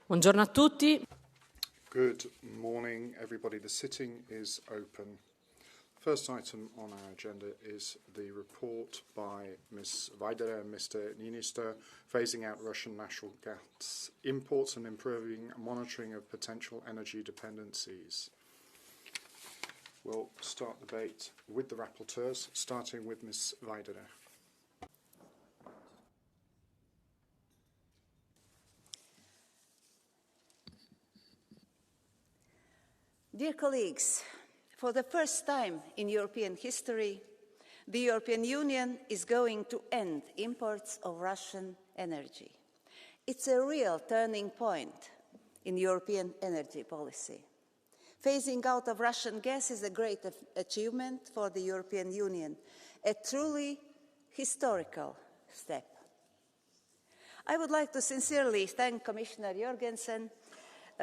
Buongiorno a tutti. Good morning, everybody. The sitting is open. First item on our agenda is the report by Ms. Vaidere and Mr. Niinistö, phasing out Russian natural gas imports and improving monitoring of potential energy dependencies. We'll start the debate with the rapporteurs, starting with Ms. Vaidere. Dear colleagues, for the first time in European history, the European Union is going to end imports of Russian energy. It's a real turning point in European energy policy. Phasing out of Russian gas is a great achievement for the European Union, a truly historical step. I would like to sincerely thank Commissioner Jorgensen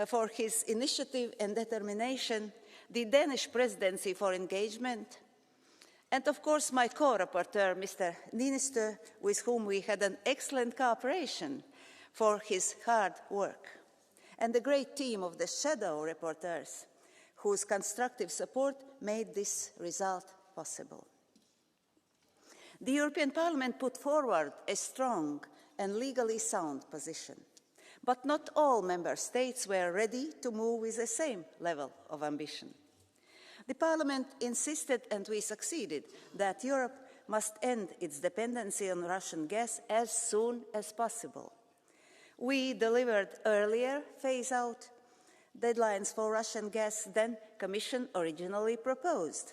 for his initiative and determination, the Danish presidency for engagement, and of course my co-rapporteur, Mr. Niinistö, with whom we had an excellent cooperation, for his hard work, and the great team of the shadow rapporteurs, whose constructive support made this result possible. The European Parliament put forward a strong and legally sound position. But not all member states were ready to move with the same level of ambition. The Parliament insisted, and we succeeded, that Europe must end its dependency on Russian gas as soon as possible. We delivered earlier phase-out deadlines for Russian gas than the Commission originally proposed.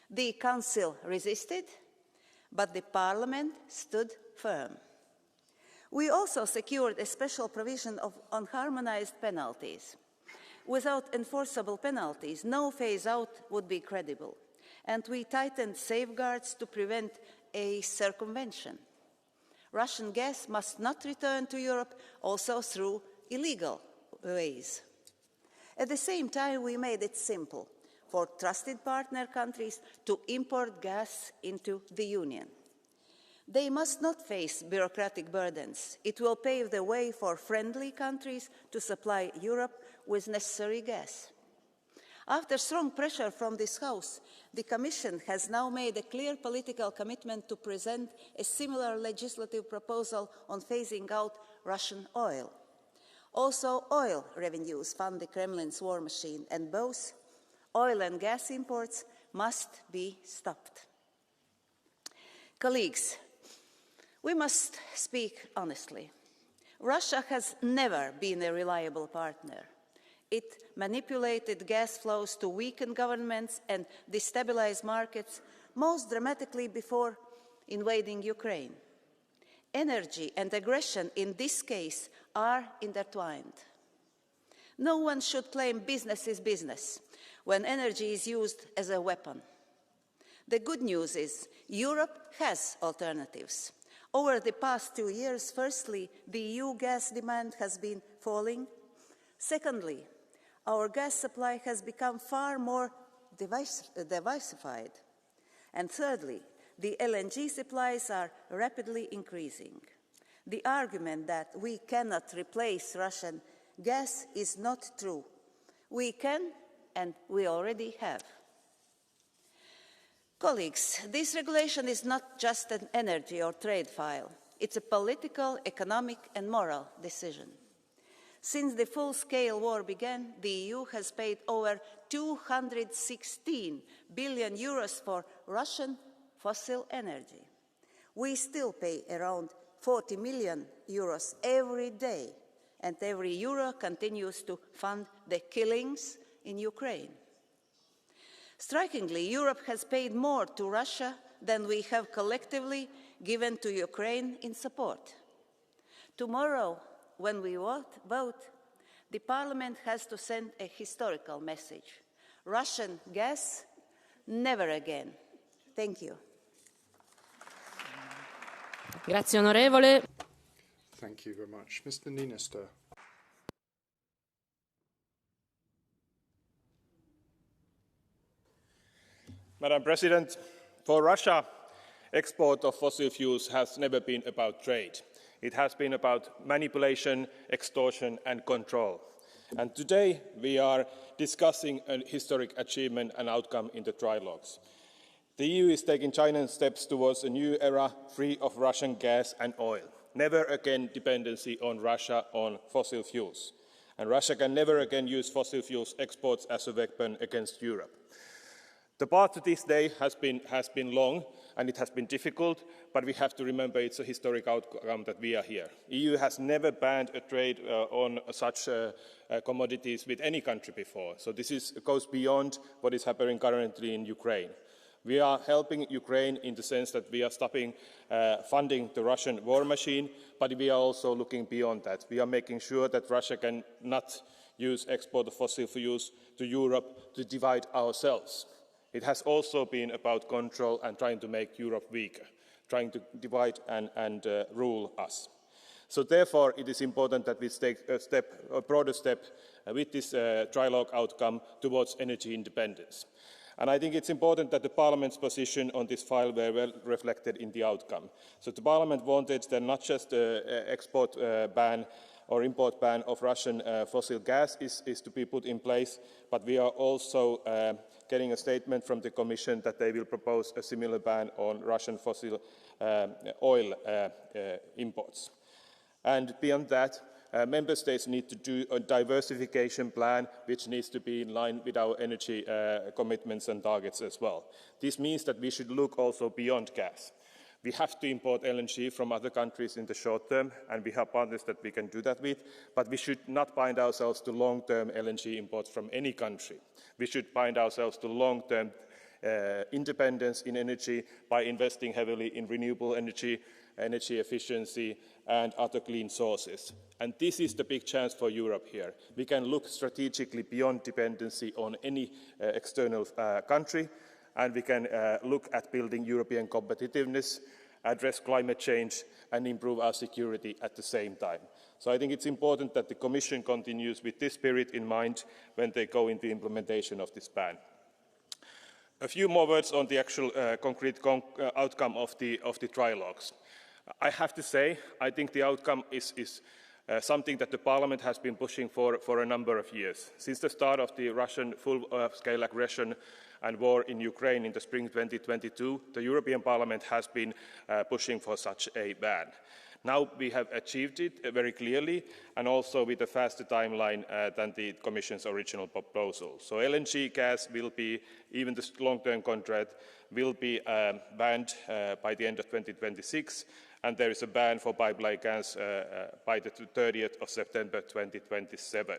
The Council resisted, but the Parliament stood firm. We also secured a special provision on harmonized penalties. Without enforceable penalties, no phase-out would be credible, and we tightened safeguards to prevent a circumvention. Russian gas must not return to Europe also through illegal ways. At the same time, we made it simple for trusted partner countries to import gas into the Union. They must not face bureaucratic burdens. It will pave the way for friendly countries to supply Europe with necessary gas. After strong pressure from this House, the Commission has now made a clear political commitment to present a similar legislative proposal on phasing out Russian oil. Also, oil revenues fund the Kremlin's war machine, and both oil and gas imports must be stopped. Colleagues, we must speak honestly. Russia has never been a reliable partner. It manipulated gas flows to weaken governments and destabilize markets, most dramatically before invading Ukraine. Energy and aggression in this case are intertwined. No one should claim business is business when energy is used as a weapon. The good news is Europe has alternatives. Over the past 2 years, firstly, the EU gas demand has been falling. Secondly, our gas supply has become far more diversified. And thirdly, the LNG supplies are rapidly increasing. The argument that we cannot replace Russian gas is not true. We can, and we already have. Colleagues, this regulation is not just an energy or trade file. It's a political, economic, and moral decision. Since the full-scale war began, the EU has paid over 216 billion euros for Russian fossil energy. We still pay around 40 million euros every day, and every euro continues to fund the killings in Ukraine. Strikingly, Europe has paid more to Russia than we have collectively given to Ukraine in support. Tomorrow, when we vote, the Parliament has to send a historical message. Russian gas, never again. Thank you. Grazie onorevole. Thank you very much. Mr. Niinistö. Madam President, for Russia, export of fossil fuels has never been about trade. It has been about manipulation, extortion and control. And today we are discussing a historic achievement and outcome in the trilogues. The EU is taking giant steps towards a new era free of Russian gas and oil. Never again dependency on Russia on fossil fuels. And Russia can never again use fossil fuels exports as a weapon against Europe. The path to this day has been long and it has been difficult, but we have to remember it's a historic outcome that we are here. EU has never banned a trade on such commodities with any country before. So this goes beyond what is happening currently in Ukraine. We are helping Ukraine in the sense that we are stopping funding the Russian war machine, but we are also looking beyond that. We are making sure that Russia can not use export of fossil fuels to Europe to divide ourselves. It has also been about control and trying to make Europe weaker, trying to divide and rule us. So therefore, it is important that we take a broader step with this trilogue outcome towards energy independence. And I think it's important that the Parliament's position on this file were well reflected in the outcome. So the Parliament wanted that not just the export ban or import ban of Russian fossil gas is to be put in place, but we are also getting a statement from the Commission that they will propose a similar ban on Russian fossil oil imports. And beyond that, Member States need to do a diversification plan which needs to be in line with our energy commitments and targets as well. This means that we should look also beyond gas. We have to import LNG from other countries in the short term, and we have partners that we can do that with, but we should not bind ourselves to long-term LNG imports from any country. We should bind ourselves to long-term independence in energy by investing heavily in renewable energy, energy efficiency and other clean sources. And this is the big chance for Europe here. We can look strategically beyond dependency on any external country, and we can look at building European competitiveness, address climate change and improve our security at the same time. So I think it's important that the Commission continues with this spirit in mind when they go into implementation of this ban. A few more words on the actual concrete outcome of the trilogues. I have to say, I think the outcome is something that the Parliament has been pushing for a number of years. Since the start of the Russian full-scale aggression and war in Ukraine in the spring 2022, the European Parliament has been pushing for such a ban. Now we have achieved it very clearly and also with a faster timeline than the Commission's original proposal. So LNG gas will be, even the long-term contract, will be banned by the end of 2026, and there is a ban for pipeline gas by the 30th of September 2027.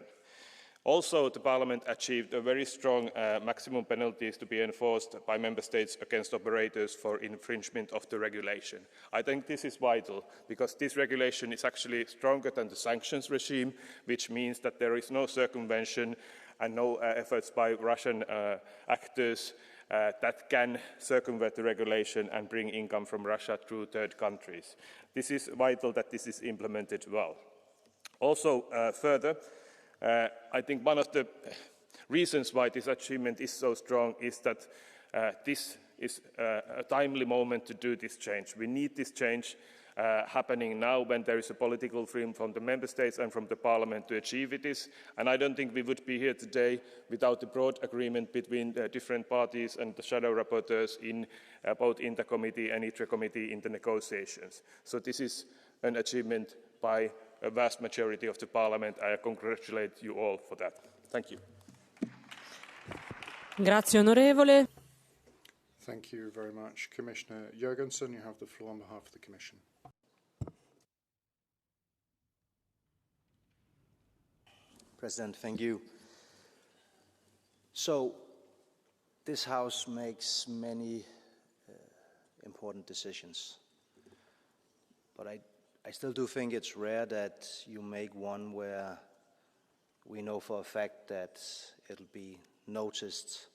Also, the Parliament achieved a very strong maximum penalties to be enforced by Member States against operators for infringement of the regulation. I think this is vital because this regulation is actually stronger than the sanctions regime, which means that there is no circumvention and no efforts by Russian actors that can circumvent the regulation and bring income from Russia through third countries. This is vital that this is implemented well. Also, further, I think one of the reasons why this achievement is so strong is that this is a timely moment to do this change. We need this change happening now when there is a political freedom from the Member States and from the Parliament to achieve this. And I don't think we would be here today without a broad agreement between the different parties and the shadow rapporteurs in both in the committee and ITRE committee in the negotiations. So this is an achievement by a vast majority of the Parliament. I congratulate you all for that. Thank you. Grazie, onorevole. Thank you very much. Commissioner Jørgensen, you have the floor on behalf of the Commission. President, thank you. So, this House makes many important decisions, but I still do think it's rare that you make one where we know for a fact that it'll be noticed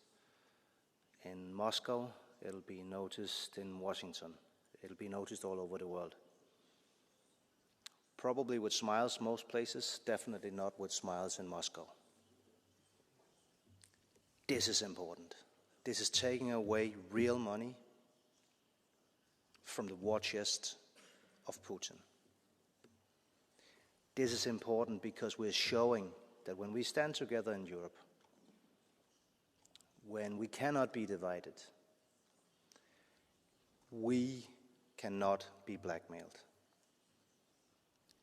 in Moscow, it'll be noticed in Washington, it'll be noticed all over the world. Probably with smiles most places, definitely not with smiles in Moscow. This is important. This is taking away real money from the war chest of Putin. this is important because we're showing that when we stand together in Europe, when we cannot be divided, we cannot be blackmailed.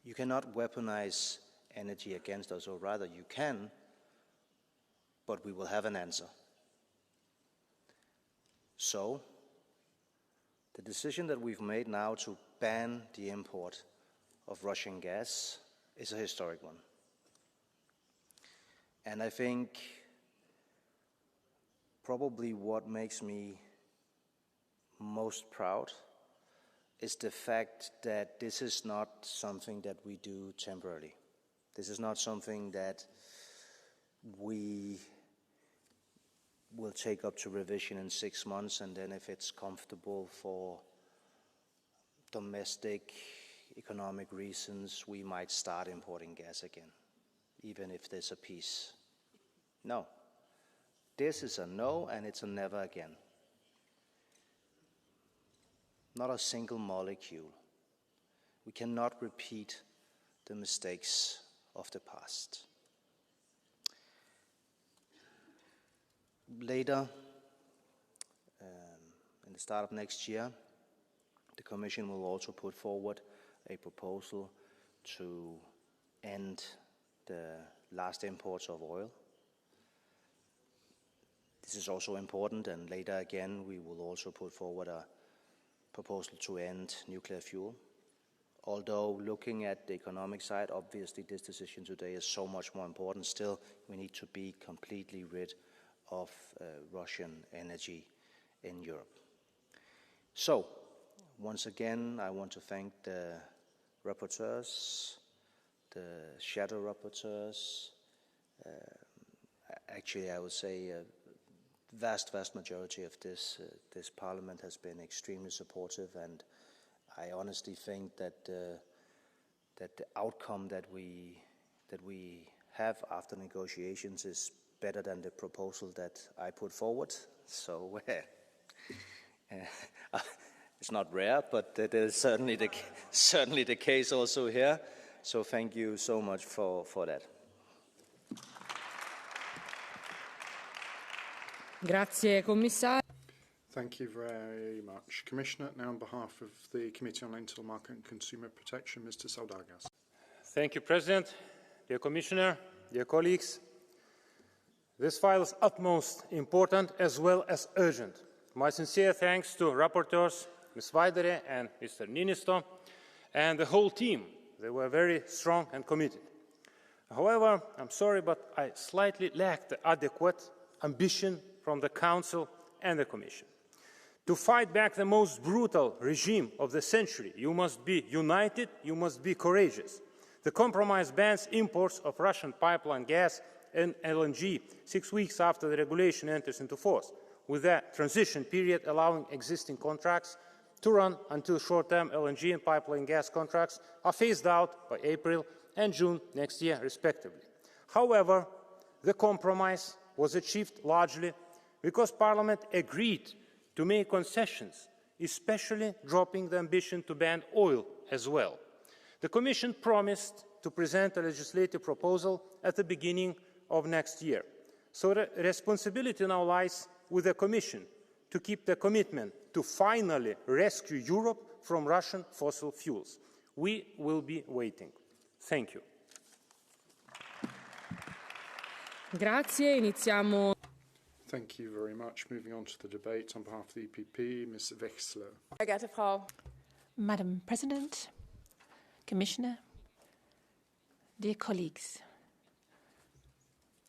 You cannot weaponize energy against us, or rather you can, but we will have an answer. So, the decision that we've made now to ban the import of Russian gas is a historic one. And I think probably what makes me most proud is the fact that this is not something that we do temporarily. This is not something that we will take up to revision in 6 months, and then if it's comfortable for domestic economic reasons, we might start importing gas again, even if there's a peace. No. This is a no, and it's a never again. Not a single molecule. We cannot repeat the mistakes of the past. Later, in the start of next year, the Commission will also put forward a proposal to end the last imports of oil. This is also important, and later again we will also put forward a proposal to end nuclear fuel. Although looking at the economic side, obviously this decision today is so much more important. Still, we need to be completely rid of Russian energy in Europe. So, once again, I want to thank the rapporteurs, the shadow rapporteurs. Actually, I would say vast majority of this Parliament has been extremely supportive, and I honestly think that that the outcome that we have after negotiations is better than the proposal that I put forward. So it's not rare, but that is certainly the case also here. So thank you so much for that. Grazie, Commissario. Thank you very much. Commissioner, now on behalf of the Committee on Internal Market and Consumer Protection, Mr. Saudargas. Thank you, President. Dear Commissioner, dear colleagues, this file is utmost important as well as urgent. My sincere thanks to rapporteurs, Ms. Vaidere and Mr. Niinisto, and the whole team. They were very strong and committed. However, I'm sorry, but I slightly lacked the adequate ambition from the Council and the Commission. To fight back the most brutal regime of the century, you must be united, you must be courageous. The compromise bans imports of Russian pipeline gas and LNG 6 weeks after the regulation enters into force, with a transition period allowing existing contracts to run until short-term LNG and pipeline gas contracts are phased out by April and June next year, respectively. However, the compromise was achieved largely because Parliament agreed to make concessions, especially dropping the ambition to ban oil as well. The Commission promised to present a legislative proposal at the beginning of next year. So the responsibility now lies with the Commission to keep the commitment to finally rescue Europe from Russian fossil fuels. We will be waiting. Thank you. Grazie, iniziamo. Thank you very much. Moving on to the debate on behalf of the EPP, Ms. Wechsler. Sehr geehrte Frau. Madam President, Commissioner, dear colleagues,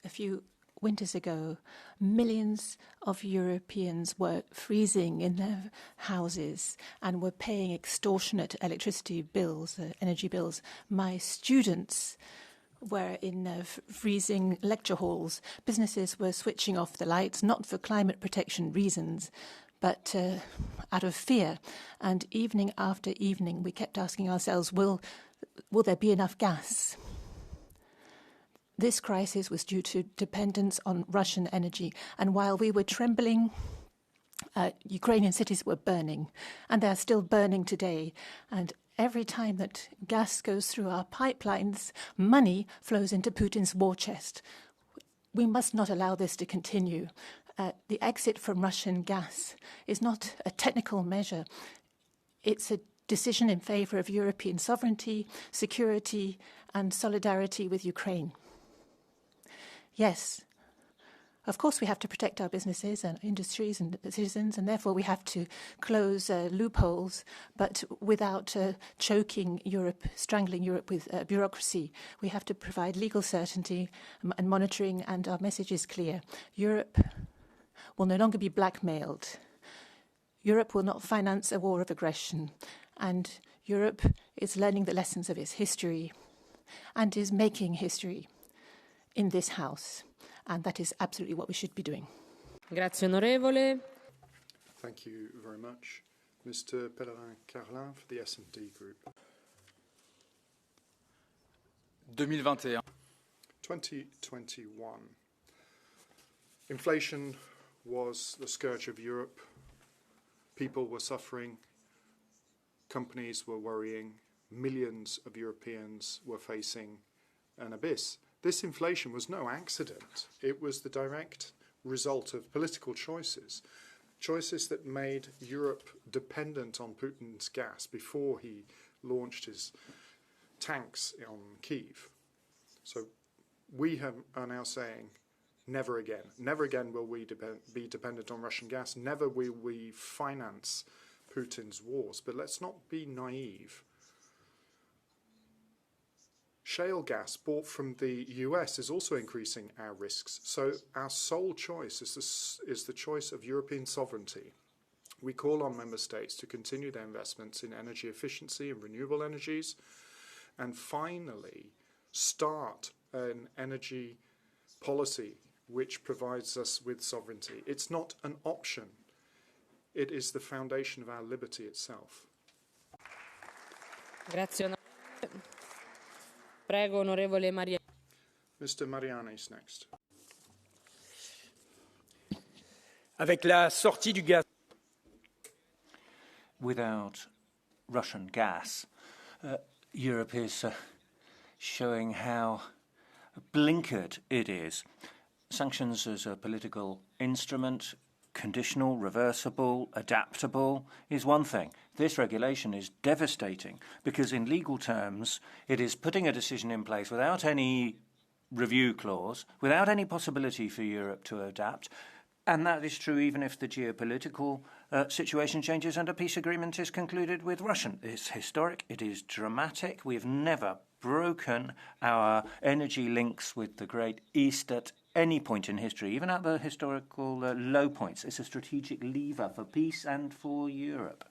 a few winters ago, millions of Europeans were freezing in their houses and were paying extortionate electricity bills, energy bills. My students were in freezing lecture halls. Businesses were switching off the lights, not for climate protection reasons, but out of fear. And evening after evening, we kept asking ourselves, will there be enough gas? This crisis was due to dependence on Russian energy. And while we were trembling, Ukrainian cities were burning, and they are still burning today. And every time that gas goes through our pipelines, money flows into Putin's war chest. We must not allow this to continue. The exit from Russian gas is not a technical measure. It's a decision in favour of European sovereignty, security, and solidarity with Ukraine. Yes, of course we have to protect our businesses and industries and citizens, and therefore we have to close loopholes, but without choking Europe, strangling Europe with bureaucracy. We have to provide legal certainty and monitoring, and our message is clear. Europe will no longer be blackmailed. Europe will not finance a war of aggression, and Europe is learning the lessons of its history and is making history in this House. And that is absolutely what we should be doing. Grazie onorevole. Thank you very much. Mr. Pellerin-Carlin for the S&D Group. 2021. 2021. Inflation was the scourge of Europe. People were suffering. Companies were worrying. Millions of Europeans were facing an abyss. This inflation was no accident. It was the direct result of political choices, choices that made Europe dependent on Putin's gas before he launched his tanks on Kyiv. So we are now saying, never again. Never again will we be dependent on Russian gas. Never will we finance Putin's wars. But let's not be naive. Shale gas bought from the US is also increasing our risks. So our sole choice is the choice of European sovereignty. We call on member states to continue their investments in energy efficiency and renewable energies, and finally start an energy policy which provides us with sovereignty. It's not an option. It is the foundation of our liberty itself. Grazie onorevole. Prego, onorevole Maria. Mr. Mariani is next. Avec la sortie du gaz. Without Russian gas, Europe is showing how blinkered it is. Sanctions as a political instrument, conditional, reversible, adaptable, is one thing. This regulation is devastating because in legal terms it is putting a decision in place without any review clause, without any possibility for Europe to adapt, and that is true even if the geopolitical situation changes and a peace agreement is concluded with Russia. It's historic, it is dramatic. We have never broken our energy links with the Great East at any point in history, even at the historical low points. It's a strategic lever for peace and for Europe.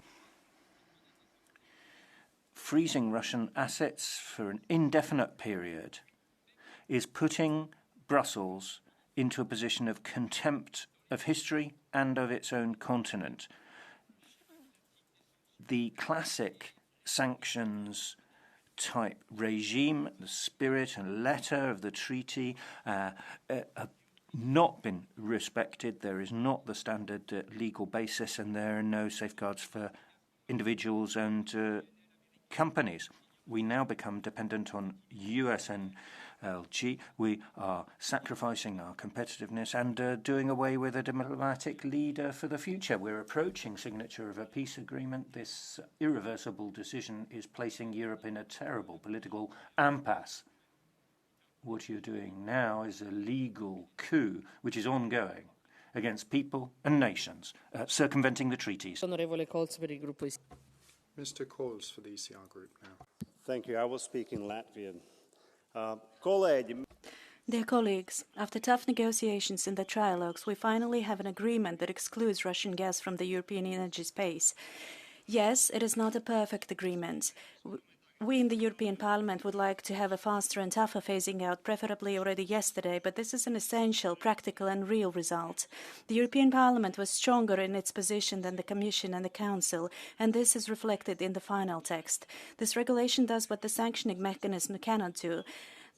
Freezing Russian assets for an indefinite period is putting Brussels into a position of contempt of history and of its own continent. The classic sanctions type regime, the spirit and letter of the treaty, have not been respected. There is not the standard legal basis, and there are no safeguards for individuals and companies. We now become dependent on USNLG. We are sacrificing our competitiveness and doing away with a diplomatic leader for the future. We're approaching signature of a peace agreement. This irreversible decision is placing Europe in a terrible political impasse. What you're doing now is a legal coup, which is ongoing against people and nations, circumventing the treaties. Onorevole Colz per il gruppo. Mr. Coles for the ECR Group now. Thank you. I will speak in Latvian. Dear colleagues, after tough negotiations in the trilogues, we finally have an agreement that excludes Russian gas from the European energy space. Yes, it is not a perfect agreement. We in the European Parliament would like to have a faster and tougher phasing out, preferably already yesterday, but this is an essential, practical and real result. The European Parliament was stronger in its position than the Commission and the Council, and this is reflected in the final text. This regulation does what the sanctioning mechanism cannot do.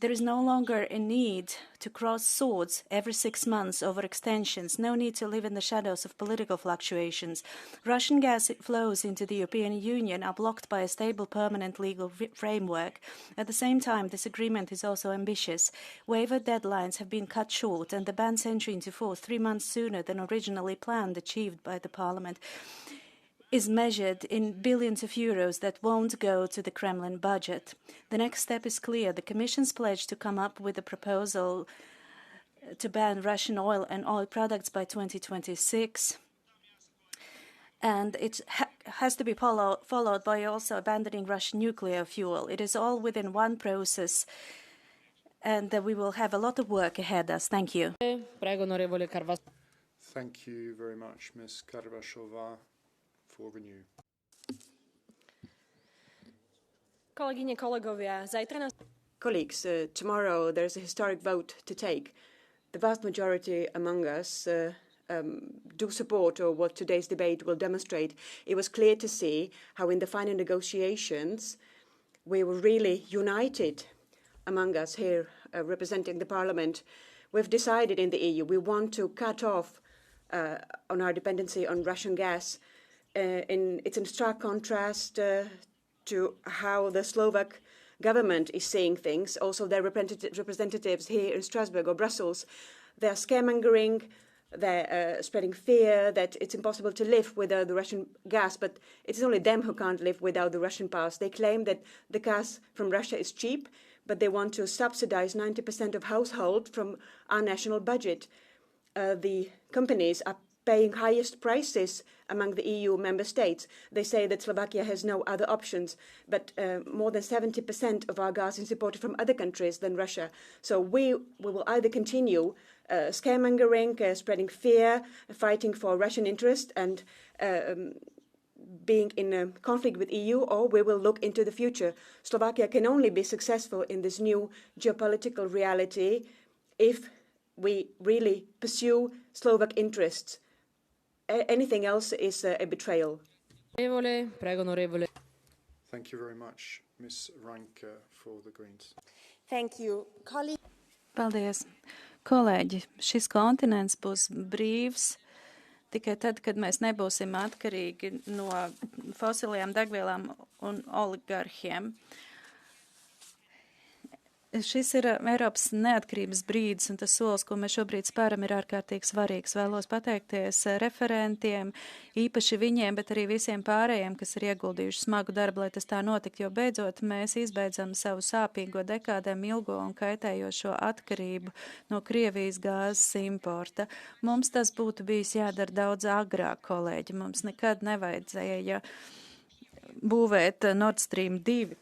There is no longer a need to cross swords every 6 months over extensions, no need to live in the shadows of political fluctuations. Russian gas flows into the European Union are blocked by a stable permanent legal framework. At the same time, this agreement is also ambitious. Waiver deadlines have been cut short and the ban's entry into force 3 months sooner than originally planned, achieved by the Parliament, is measured in billions of euros that won't go to the Kremlin budget. The next step is clear. The Commission's pledge to come up with a proposal to ban Russian oil and oil products by 2026. And it has to be followed by also abandoning Russian nuclear fuel. It is all within one process, and we will have a lot of work ahead of us. Thank you. Thank you very much, Ms. Karvashova. For Renew. Colleagues, tomorrow there's a historic vote to take. The vast majority among us do support what today's debate will demonstrate. It was clear to see how in the final negotiations we were really united among us here representing the Parliament. We've decided in the EU we want to cut off on our dependency on Russian gas. It's in stark contrast to how the Slovak government is seeing things. Also, their representatives here in Strasbourg or Brussels, they're scaremongering, they're spreading fear that it's impossible to live without the Russian gas, but it's only them who can't live without the Russian gas. They claim that the gas from Russia is cheap, but they want to subsidize 90% of households from our national budget. The companies are paying highest prices among the EU member states. They say that Slovakia has no other options, but more than 70% of our gas is imported from other countries than Russia. So we will either continue scaremongering, spreading fear, fighting for Russian interest and being in a conflict with EU, or we will look into the future. Slovakia can only be successful in this new geopolitical reality if we really pursue Slovak interests. Anything else is a betrayal. Thank you very much, Ms. Ranka, for the Greens. Thank you. Paldies. Kolēģi, šis kontinents būs brīvs tikai tad, kad mēs nebūsim atkarīgi no fosilajām degvielām un oligarhiem. Šis ir Eiropas neatkarības brīdis, un tas solis, ko mēs šobrīd spēram, ir ārkārtīgi svarīgs. Vēlos pateikties referentiem, īpaši viņiem, bet arī visiem pārējiem, kas ir ieguldījuši smagu darbu, lai tas tā notiktu, jo beidzot mēs izbeidzam savu sāpīgo dekādēm ilgo un kaitējošo atkarību no Krievijas gāzes importa. Mums tas būtu bijis jādara daudz agrāk, kolēģi. Mums nekad nevajadzēja būvēt Nord Stream 2.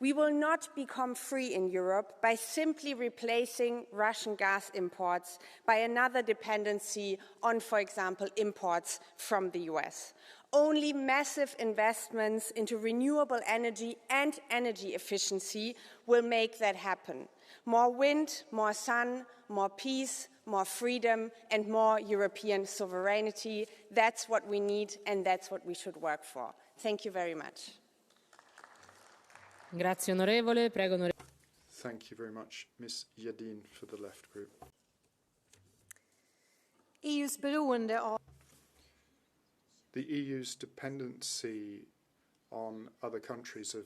We will not become free in Europe by simply replacing Russian gas imports by another dependency on, for example, imports from the US. Only massive investments into renewable energy and energy efficiency will make that happen. More wind, more sun, more peace, more freedom, and more European sovereignty. That's what we need, and that's what we should work for. Thank you very much. Grazie onorevole, prego onorevole. Thank you very much, Ms. Yadin for the Left Group. The EU's dependency on other countries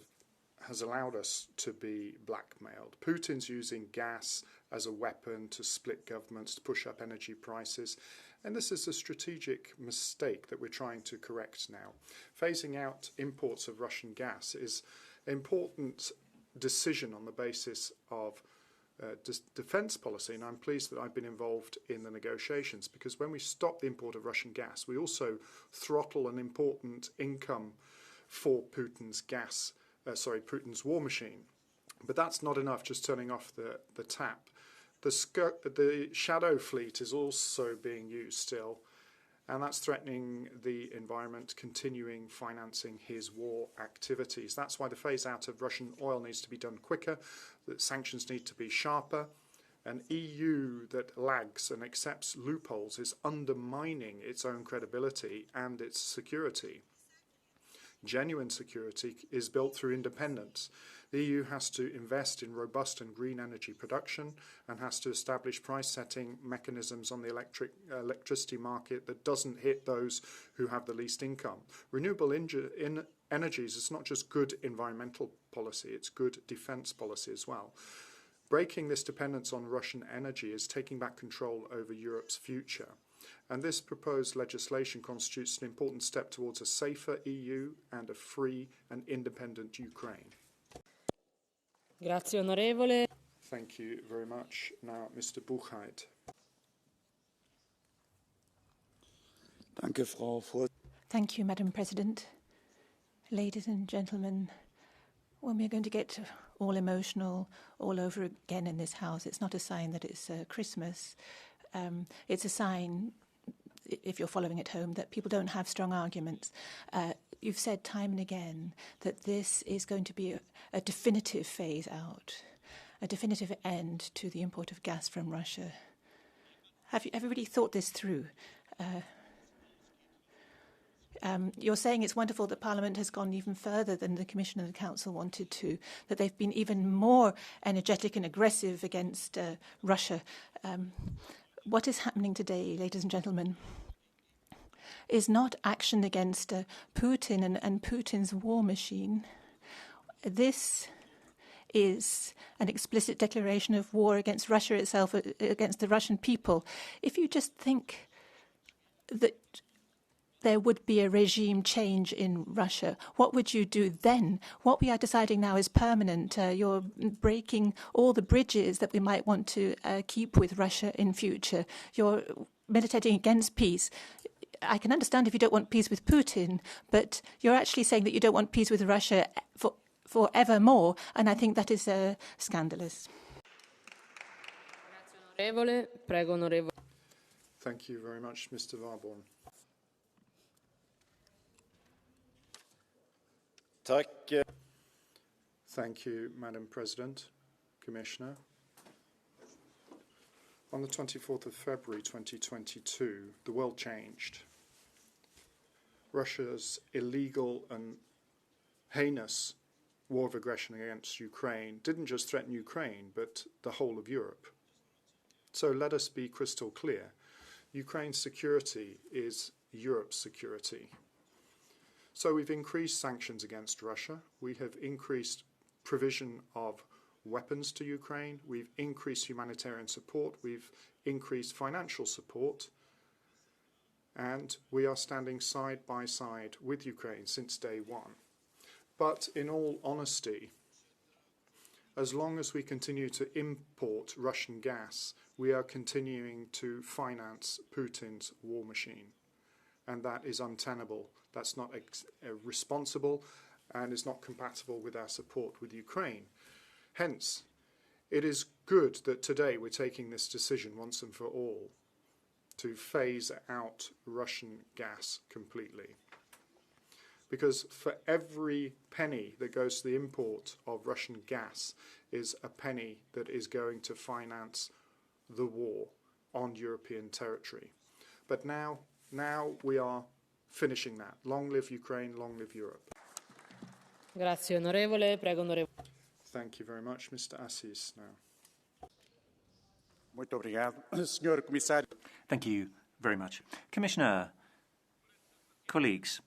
has allowed us to be blackmailed. Putin's using gas as a weapon to split governments, to push up energy prices, and this is a strategic mistake that we're trying to correct now. Phasing out imports of Russian gas is important decision on the basis of defence policy, and I'm pleased that I've been involved in the negotiations, because when we stop the import of Russian gas, we also throttle an important income for Putin's Putin's war machine. But that's not enough, just turning off the tap. The shadow fleet is also being used still, and that's threatening the environment, continuing financing his war activities. That's why the phase-out of Russian oil needs to be done quicker, that sanctions need to be sharper. An EU that lags and accepts loopholes is undermining its own credibility and its security. Genuine security is built through independence. The EU has to invest in robust and green energy production and has to establish price-setting mechanisms on the electricity market that doesn't hit those who have the least income. Renewable energies is not just good environmental policy, it's good defence policy as well. Breaking this dependence on Russian energy is taking back control over Europe's future. And this proposed legislation constitutes an important step towards a safer EU and a free and independent Ukraine. Grazie, onorevole. Thank you very much. Now, Mr. Buchheit. Thank you, Madam President. Ladies and gentlemen, when we're going to get all emotional all over again in this House, it's not a sign that it's Christmas. It's a sign, if you're following at home, that people don't have strong arguments. You've said time and again that this is going to be a definitive phase out, a definitive end to the import of gas from Russia. Have everybody thought this through? You're saying it's wonderful that Parliament has gone even further than the Commission and the Council wanted to, that they've been even more energetic and aggressive against Russia. What is happening today, ladies and gentlemen, is not action against Putin and Putin's war machine. This is an explicit declaration of war against Russia itself, against the Russian people. If you just think that there would be a regime change in Russia, what would you do then? What we are deciding now is permanent. You're breaking all the bridges that we might want to keep with Russia in future. You're militating against peace. I can understand if you don't want peace with Putin, but you're actually saying that you don't want peace with Russia forevermore, and I think that is scandalous. Thank you very much, Mr. Warborn. Thank you, Madam President, Commissioner. On the 24th of February 2022, the world changed. Russia's illegal and heinous war of aggression against Ukraine didn't just threaten Ukraine, but the whole of Europe. So let us be crystal clear. Ukraine's security is Europe's security. So we've increased sanctions against Russia. We have increased provision of weapons to Ukraine. We've increased humanitarian support. We've increased financial support. And we are standing side by side with Ukraine since day one. But in all honesty, as long as we continue to import Russian gas, we are continuing to finance Putin's war machine. And that is untenable. That's not responsible and is not compatible with our support with Ukraine. Hence, it is good that today we're taking this decision once and for all to phase out Russian gas completely. Because for every penny that goes to the import of Russian gas is a penny that is going to finance the war on European territory. But now we are finishing that. Long live Ukraine, long live Europe. Grazie, onorevole. Prego, onorevole. Thank you very much, Mr. Assis now. Thank you very much. Commissioner, colleagues,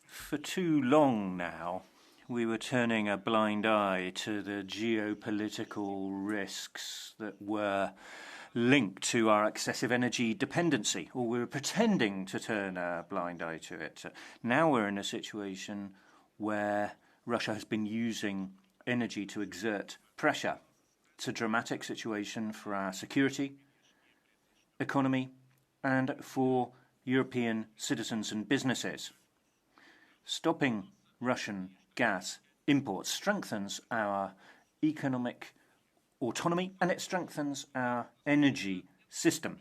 for too long now, we were turning a blind eye to the geopolitical risks that were linked to our excessive energy dependency, or we were pretending to turn a blind eye to it. Now we're in a situation where Russia has been using energy to exert pressure. It's a dramatic situation for our security, economy, and for European citizens and businesses. Stopping Russian gas imports strengthens our economic autonomy and it strengthens our energy system.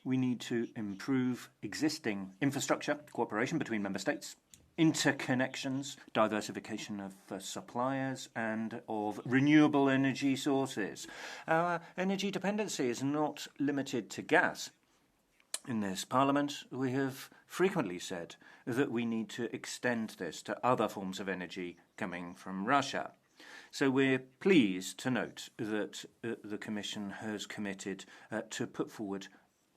We need to improve existing infrastructure, cooperation between member states, interconnections, diversification of suppliers and of renewable energy sources. Our energy dependency is not limited to gas. In this Parliament, we have frequently said that we need to extend this to other forms of energy coming from Russia. So we're pleased to note that the Commission has committed to put forward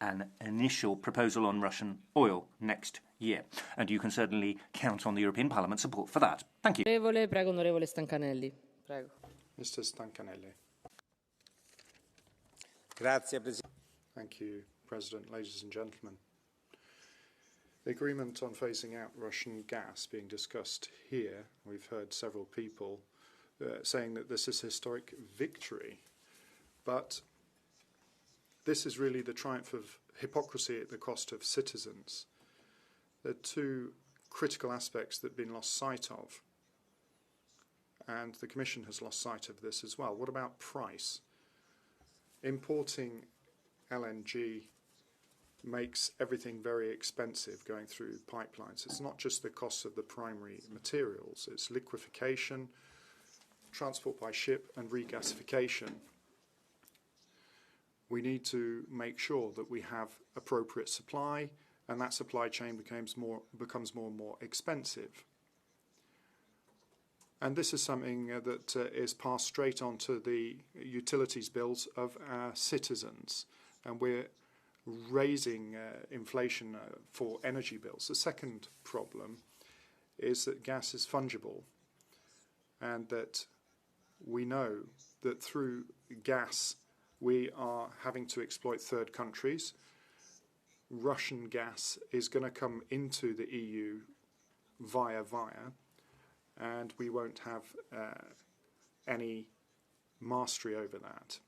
an initial proposal on Russian oil next year. And you can certainly count on the European Parliament's support for that. Thank you. Prego, onorevole Stancanelli. Prego. Mr. Stancanelli. Thank you, President. Ladies and gentlemen. The agreement on phasing out Russian gas being discussed here, we've heard several people saying that this is a historic victory. But this is really the triumph of hypocrisy at the cost of citizens. There are two critical aspects that have been lost sight of, and the Commission has lost sight of this as well. What about price? Importing LNG makes everything very expensive going through pipelines. It's not just the cost of the primary materials, it's liquefaction, transport by ship and regasification. We need to make sure that we have appropriate supply, and that supply chain becomes more and more expensive. And this is something that is passed straight on to the utilities bills of our citizens. And we're raising inflation for energy bills. The second problem is that gas is fungible, and that we know that through gas we are having to exploit third countries. Russian gas is going to come into the EU via, and we won't have any mastery over that.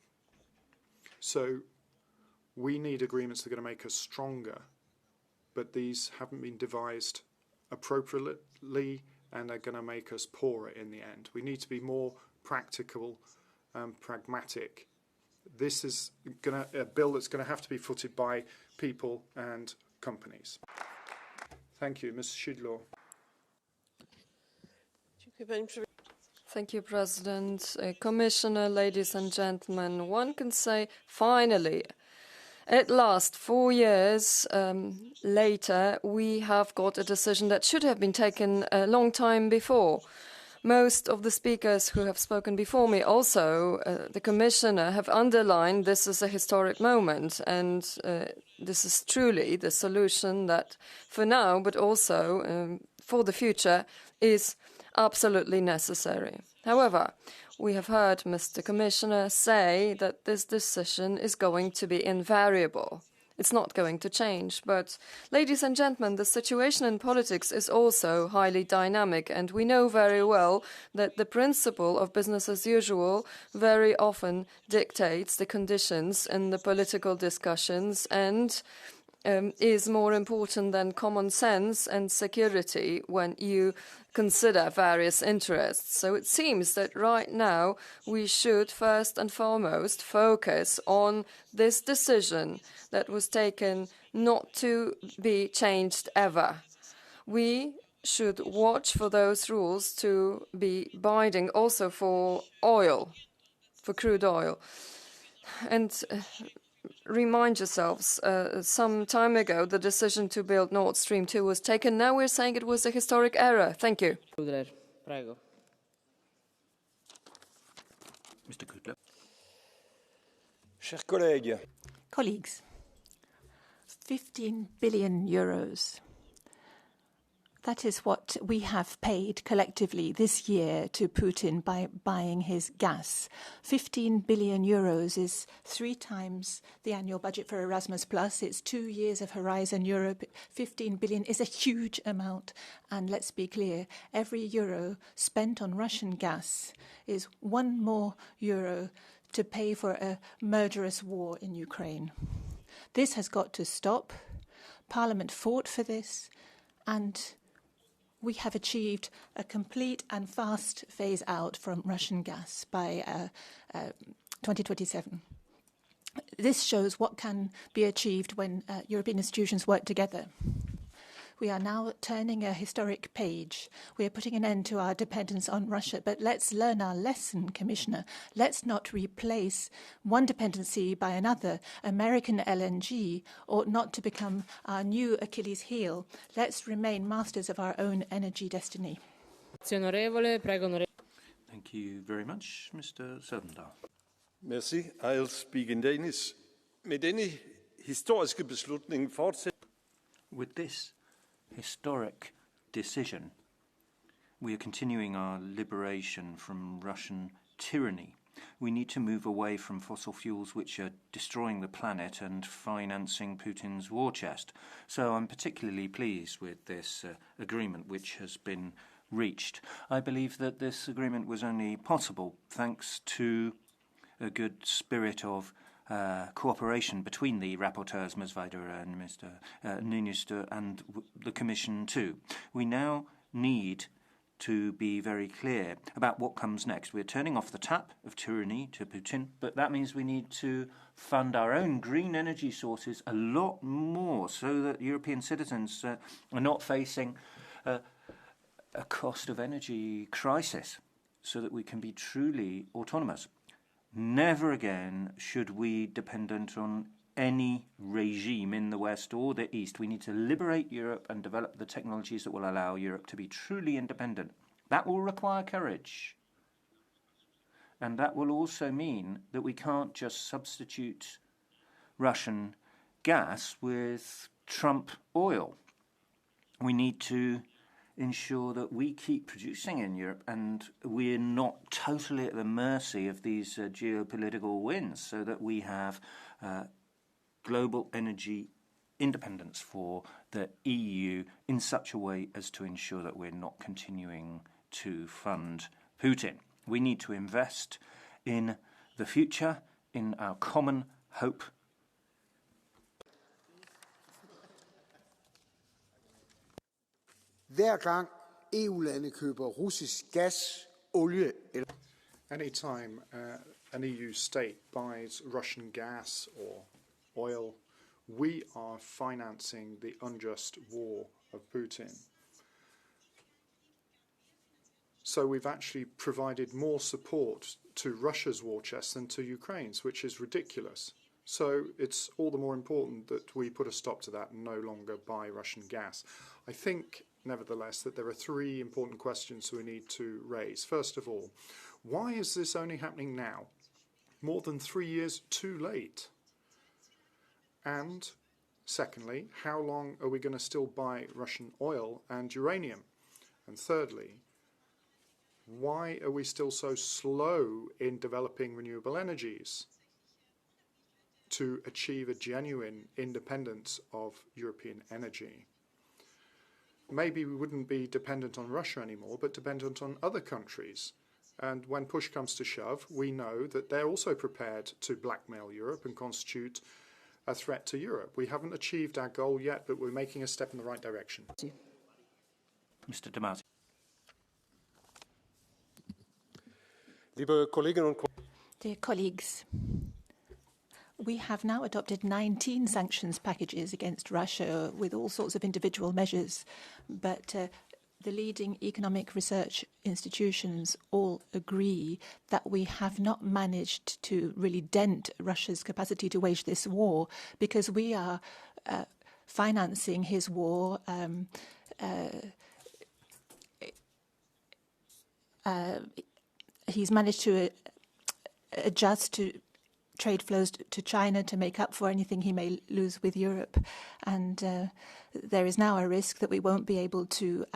So we need agreements that are going to make us stronger, but these haven't been devised appropriately and are going to make us poorer in the end. We need to be more practical and pragmatic. This is a bill that's going to have to be footed by people and companies. Thank you. Ms. Szydło. Thank you, President. Commissioner, ladies and gentlemen, one can say, finally, at last, 4 years later, we have got a decision that should have been taken a long time before. Most of the speakers who have spoken before me, also the Commissioner, have underlined this is a historic moment, and this is truly the solution that for now, but also for the future, is absolutely necessary. However, we have heard Mr. Commissioner say that this decision is going to be invariable. It's not going to change. But, ladies and gentlemen, the situation in politics is also highly dynamic, and we know very well that the principle of business as usual very often dictates the conditions in the political discussions and is more important than common sense and security when you consider various interests. So it seems that right now we should first and foremost focus on this decision that was taken not to be changed ever. We should watch for those rules to be binding also for oil, for crude oil. And remind yourselves, some time ago, the decision to build Nord Stream 2 was taken. Now we're saying it was a historic error. Thank you. Prego. Mr. Kudler. Chers collègues. Colleagues, 15 billion euros. That is what we have paid collectively this year to Putin by buying his gas. 15 billion euros is 3 times the annual budget for Erasmus+. It's 2 years of Horizon Europe. 15 billion is a huge amount. And let's be clear, every euro spent on Russian gas is 1 more euro to pay for a murderous war in Ukraine. This has got to stop. Parliament fought for this, and we have achieved a complete and fast phase out from Russian gas by 2027. This shows what can be achieved when European institutions work together. We are now turning a historic page. We are putting an end to our dependence on Russia. But let's learn our lesson, Commissioner. Let's not replace one dependency by another. American LNG ought not to become our new Achilles heel. Let's remain masters of our own energy destiny. Thank you very much, Mr. Søvndal. Merci. I'll speak in Danish. Med denne historiske beslutning fortsætter. With this historic decision, we are continuing our liberation from Russian tyranny. We need to move away from fossil fuels which are destroying the planet and financing Putin's war chest. So I'm particularly pleased with this agreement which has been reached. I believe that this agreement was only possible thanks to a good spirit of cooperation between the rapporteurs, Ms. Vaidere and Mr. Niinistö, and the Commission too. We now need to be very clear about what comes next. We're turning off the tap of tyranny to Putin, but that means we need to fund our own green energy sources a lot more so that European citizens are not facing a cost of energy crisis, so that we can be truly autonomous. Never again should we be dependent on any regime in the West or the East. We need to liberate Europe and develop the technologies that will allow Europe to be truly independent. That will require courage. And that will also mean that we can't just substitute Russian gas with Trump oil. We need to ensure that we keep producing in Europe and we're not totally at the mercy of these geopolitical winds, so that we have global energy independence for the EU in such a way as to ensure that we're not continuing to fund Putin. We need to invest in the future, in our common hope. Hver gang EU-lande køber russisk gas, olie eller... Anytime an EU state buys Russian gas or oil, we are financing the unjust war of Putin. So we've actually provided more support to Russia's war chest than to Ukraine's, which is ridiculous. So it's all the more important that we put a stop to that and no longer buy Russian gas. I think, nevertheless, that there are three important questions we need to raise. First of all, why is this only happening now? More than 3 years too late. And secondly, how long are we going to still buy Russian oil and uranium? And thirdly, why are we still so slow in developing renewable energies to achieve a genuine independence of European energy? Maybe we wouldn't be dependent on Russia anymore, but dependent on other countries. And when push comes to shove, we know that they're also prepared to blackmail Europe and constitute a threat to Europe. We haven't achieved our goal yet, but we're making a step in the right direction. Mr. Damasi. Dear colleagues, we have now adopted 19 sanctions packages against Russia with all sorts of individual measures, but the leading economic research institutions all agree that we have not managed to really dent Russia's capacity to wage this war, because we are financing his war. He's managed to adjust to trade flows to China to make up for anything he may lose with Europe. And there is now a risk that we won't be able to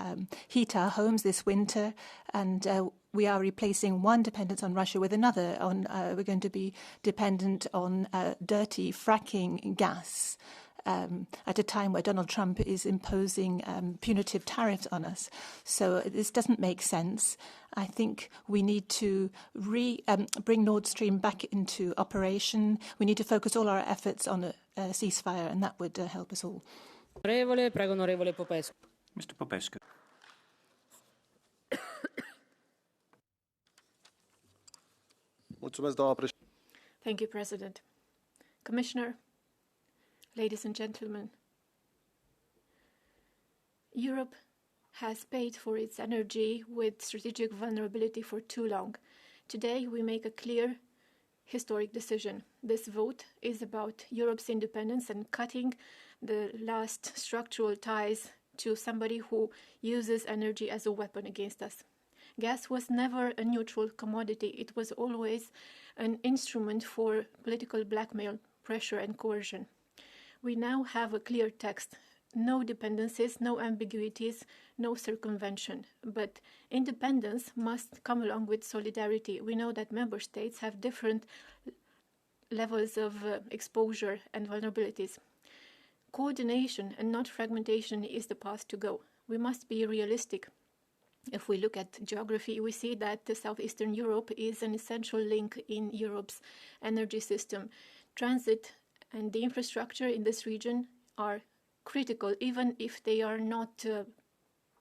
heat our homes this winter. And we are replacing one dependence on Russia with another. We're going to be dependent on dirty fracking gas at a time where Donald Trump is imposing punitive tariffs on us. So this doesn't make sense. I think we need to bring Nord Stream back into operation. We need to focus all our efforts on a ceasefire, and that would help us all. Mr. Popescu. Thank you, President. Commissioner, ladies and gentlemen, Europe has paid for its energy with strategic vulnerability for too long. Today, we make a clear historic decision. This vote is about Europe's independence and cutting the last structural ties to somebody who uses energy as a weapon against us. Gas was never a neutral commodity. It was always an instrument for political blackmail, pressure, and coercion. We now have a clear text. No dependencies, no ambiguities, no circumvention. But independence must come along with solidarity. We know that member states have different levels of exposure and vulnerabilities. Coordination and not fragmentation is the path to go. We must be realistic. If we look at geography, we see that southeastern Europe is an essential link in Europe's energy system. Transit and the infrastructure in this region are critical, even if they are not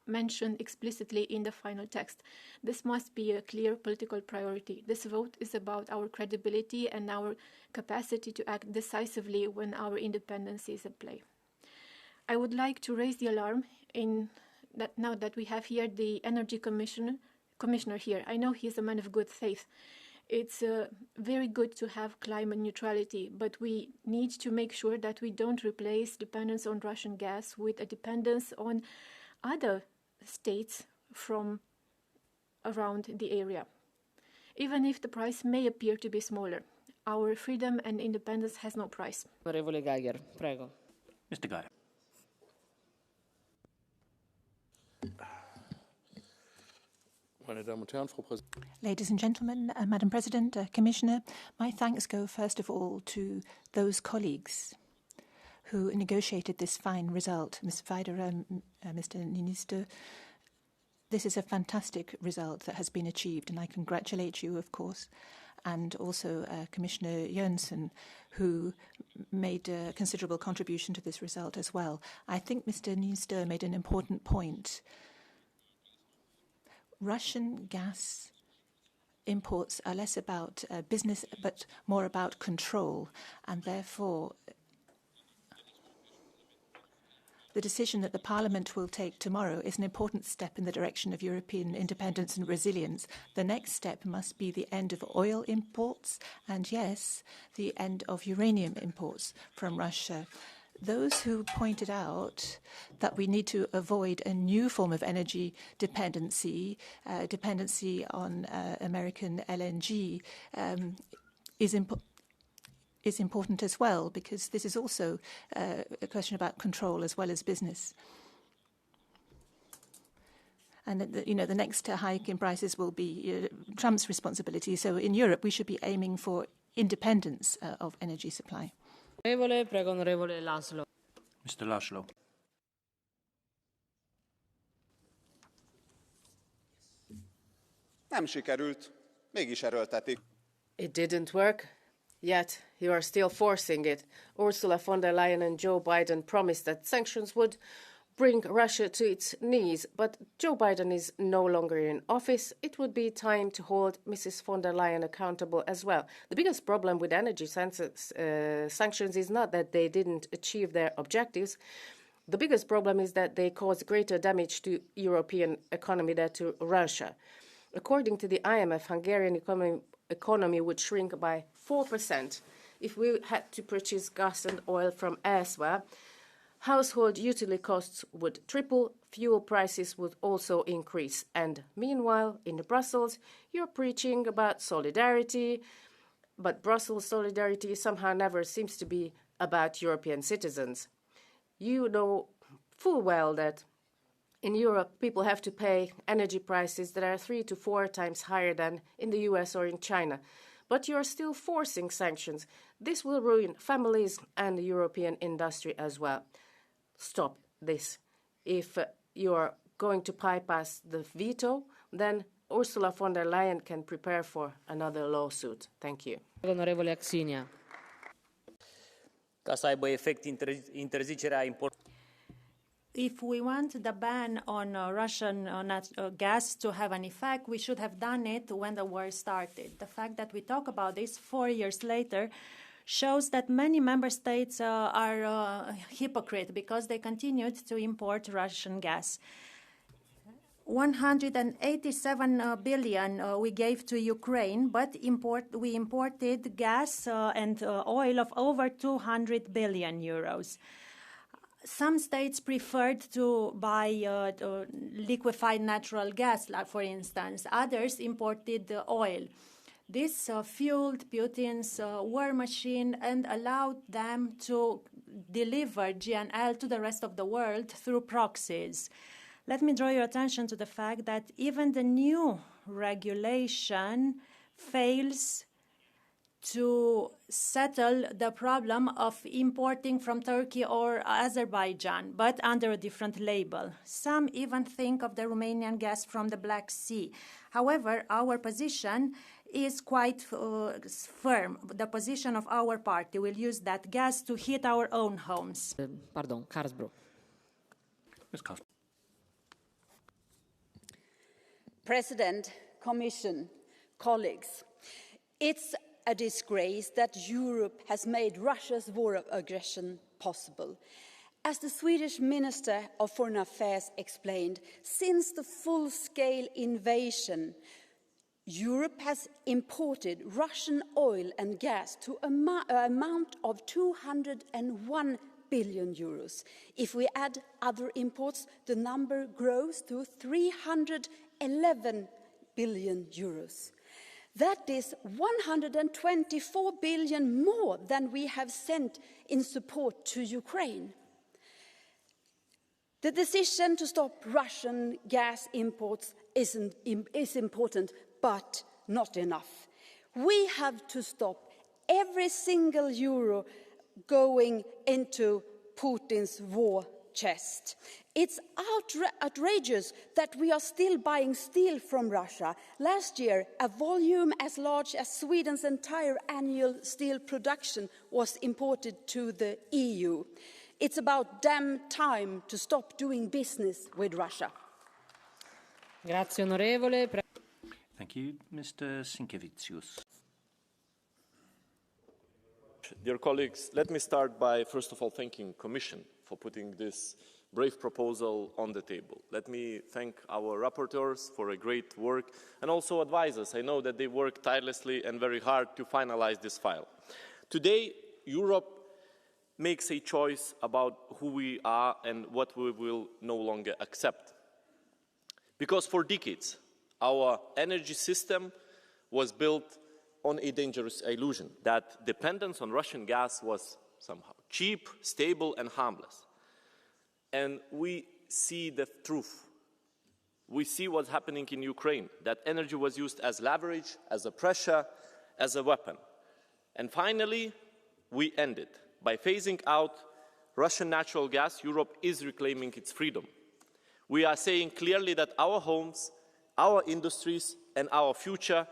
mentioned explicitly in the final text. This must be a clear political priority. This vote is about our credibility and our capacity to act decisively when our independence is at play. I would like to raise the alarm in that now that we have here the Energy Commissioner here. I know he's a man of good faith. It's very good to have climate neutrality, but we need to make sure that we don't replace dependence on Russian gas with a dependence on other states from around the area. Even if the price may appear to be smaller, our freedom and independence has no price. Onorevole Geiger, prego. Mr. Geiger. Ladies and gentlemen, Madam President, Commissioner, my thanks go first of all to those colleagues who negotiated this fine result. Ms. Weider, Mr. Niinistö, this is a fantastic result that has been achieved, and I congratulate you, of course, and also Commissioner Jönsson, who made a considerable contribution to this result as well. I think Mr. Niinistö made an important point. Russian gas imports are less about business, but more about control, and therefore the decision that the Parliament will take tomorrow is an important step in the direction of European independence and resilience. The next step must be the end of oil imports and, yes, the end of uranium imports from Russia. Those who pointed out that we need to avoid a new form of energy dependency, dependency on American LNG, is important as well, because this is also a question about control as well as business. And the next hike in prices will be Trump's responsibility. So in Europe, we should be aiming for independence of energy supply. Prego, onorevole Laszlo. Mr. Laszlo. Nem sikerült, mégis erőltetik. It didn't work, yet you are still forcing it. Ursula von der Leyen and Joe Biden promised that sanctions would bring Russia to its knees, but Joe Biden is no longer in office. It would be time to hold Mrs. von der Leyen accountable as well. The biggest problem with energy sanctions is not that they didn't achieve their objectives. The biggest problem is that they cause greater damage to European economy than to Russia. According to the IMF, Hungarian economy would shrink by 4% if we had to purchase gas and oil from elsewhere. Household utility costs would triple, fuel prices would also increase. And meanwhile, in Brussels, you're preaching about solidarity, but Brussels solidarity somehow never seems to be about European citizens. You know full well that in Europe, people have to pay energy prices that are 3 to 4 times higher than in the US or in China. But you're still forcing sanctions. This will ruin families and the European industry as well. Stop this. If you're going to bypass the veto, then Ursula von der Leyen can prepare for another lawsuit. Thank you. Onorevole Axinia. Ca să aibă efect interzicerea importului. If we want the ban on Russian gas to have an effect, we should have done it when the war started. The fact that we talk about this 4 years later shows that many member states are hypocrite because they continued to import Russian gas. 187 billion we gave to Ukraine, but we imported gas and oil of over 200 billion euros. Some states preferred to buy liquefied natural gas, like for instance. Others imported oil. This fueled Putin's war machine and allowed them to deliver GNL to the rest of the world through proxies. Let me draw your attention to the fact that even the new regulation fails to settle the problem of importing from Turkey or Azerbaijan, but under a different label. Some even think of the Romanian gas from the Black Sea. However, our position is quite firm. The position of our party will use that gas to heat our own homes. Pardon, Karsbro. President, Commission, colleagues, it's a disgrace that Europe has made Russia's war of aggression possible. As the Swedish Minister of Foreign Affairs explained, since the full-scale invasion, Europe has imported Russian oil and gas to an amount of 201 billion euros. If we add other imports, the number grows to 311 billion euros. That is 124 billion more than we have sent in support to Ukraine. The decision to stop Russian gas imports is important, but not enough. We have to stop every single euro going into Putin's war chest. It's outrageous that we are still buying steel from Russia. Last year, a volume as large as Sweden's entire annual steel production was imported to the EU. It's about damn time to stop doing business with Russia. Grazie, onorevole. Thank you. Mr. Sinkevicius. Dear colleagues, let me start by, first of all, thanking the Commission for putting this brave proposal on the table. Let me thank our rapporteurs for a great work and also advisors. I know that they worked tirelessly and very hard to finalize this file. Today, Europe makes a choice about who we are and what we will no longer accept. Because for decades, our energy system was built on a dangerous illusion that dependence on Russian gas was somehow cheap, stable, and harmless. And we see the truth. We see what's happening in Ukraine, that energy was used as leverage, as a pressure, as a weapon. And finally, we end it. By phasing out Russian natural gas, Europe is reclaiming its freedom. We are saying clearly that our homes, our industries, and our future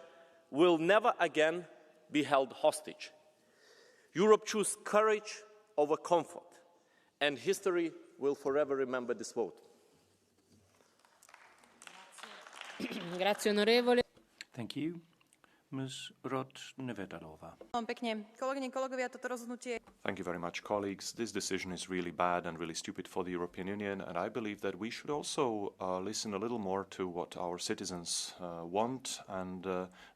will never again be held hostage. Europe chose courage over comfort, and history will forever remember this vote. Grazie, onorevole. Thank you. Ms. Rod-Nevedalova. Thank you very much, colleagues. This decision is really bad and really stupid for the European Union, and I believe that we should also listen a little more to what our citizens want and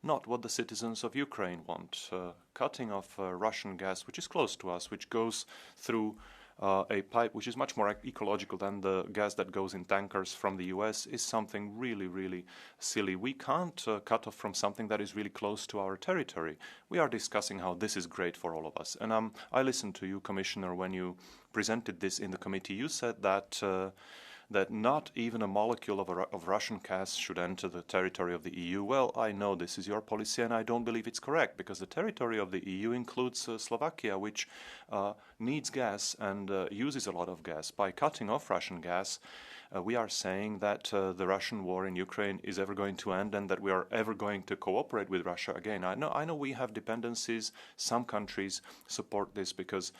not what the citizens of Ukraine want. Cutting off Russian gas, which is close to us, which goes through a pipe which is much more ecological than the gas that goes in tankers from the US, is something really, really silly. We can't cut off from something that is really close to our territory. We are discussing how this is great for all of us. And I listened to you, Commissioner, when you presented this in the committee. You said that that not even a molecule of Russian gas should enter the territory of the EU. Well, I know this is your policy, and I don't believe it's correct, because the territory of the EU includes Slovakia, which needs gas and uses a lot of gas. By cutting off Russian gas, we are saying that the Russian war in Ukraine is ever going to end and that we are ever going to cooperate with Russia again. I know we have dependencies. Some countries support this because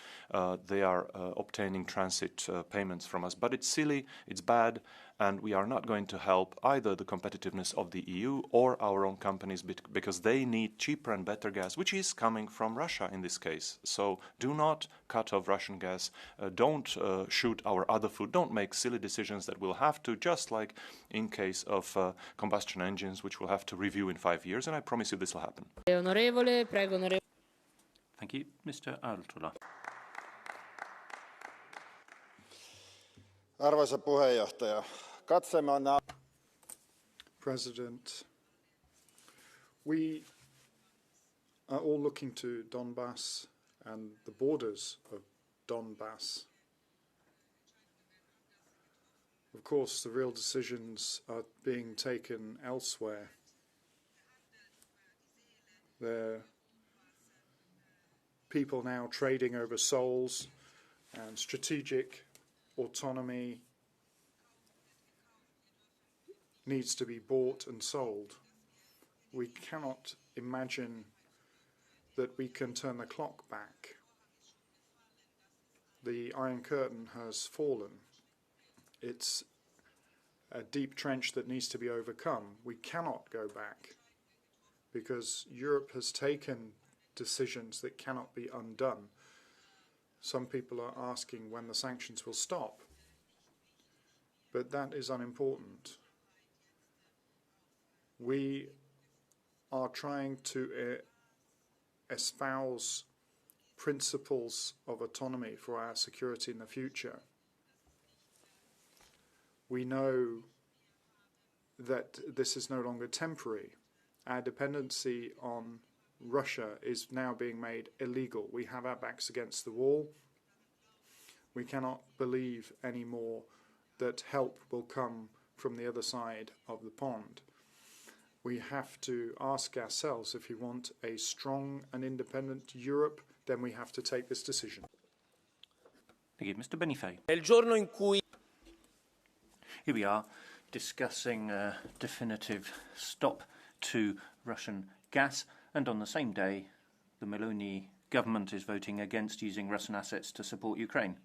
they are obtaining transit payments from us. But it's silly, it's It's bad, and we are not going to help either the competitiveness of the EU or our own companies because they need cheaper and better gas, which is coming from Russia in this case. So do not cut off Russian gas, don't shoot our other food, don't make silly decisions that we'll have to, just like in case of combustion engines, which we'll have to review in 5 years, and I promise you this will happen. Thank you. Mr. Aaltola. Arvoisa puheenjohtaja, katseemme on now. President, we are all looking to Donbass and the borders of Donbass. Of course, the real decisions are being taken elsewhere. There are people now trading over souls, and strategic autonomy needs to be bought and sold. We cannot imagine that we can turn the clock back. The Iron Curtain has fallen. It's a deep trench that needs to be overcome. We cannot go back because Europe has taken decisions that cannot be undone. Some people are asking when the sanctions will stop, but that is unimportant. We are trying to espouse principles of autonomy for our security in the future. We know that this is no longer temporary. Our dependency on Russia is now being made illegal. We have our backs against the wall. We cannot believe anymore that help will come from the other side of the pond. We have to ask ourselves, if we want a strong and independent Europe, then we have to take this decision. Thank you. Mr. Benifei. Nel giorno in cui Here we are discussing a definitive stop to Russian gas, and on the same day the Meloni government is voting against using Russian assets to support Ukraine.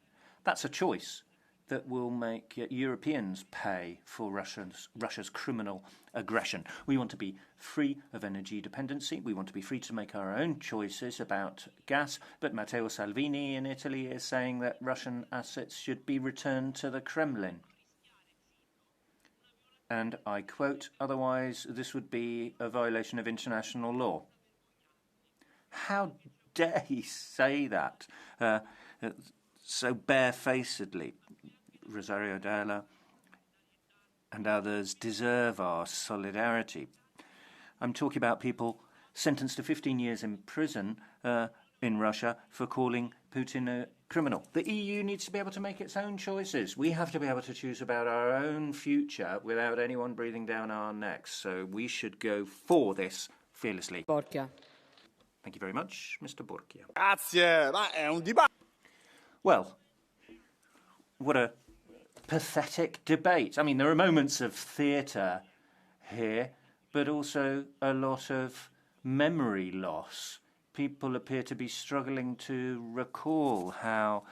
That's a choice that will make Europeans pay for Russia's criminal aggression. We want to be free of energy dependency. We want to be free to make our own choices about gas. But Matteo Salvini in Italy is saying that Russian assets should be returned to the Kremlin. And I quote, otherwise this would be a violation of international law. How dare he say that so barefacedly? Rosario Della and others deserve our solidarity. I'm talking about people sentenced to 15 years in prison in Russia for calling Putin a criminal. The EU needs to be able to make its own choices. We have to be able to choose about our own future without anyone breathing down our necks. So we should go for this fearlessly. Borchia. Thank you very much, Mr. Borchia. Grazie, ma è un dibattito. Well, what a pathetic debate. I mean, there are moments of theatre here, but also a lot of memory loss. People appear to be struggling to recall how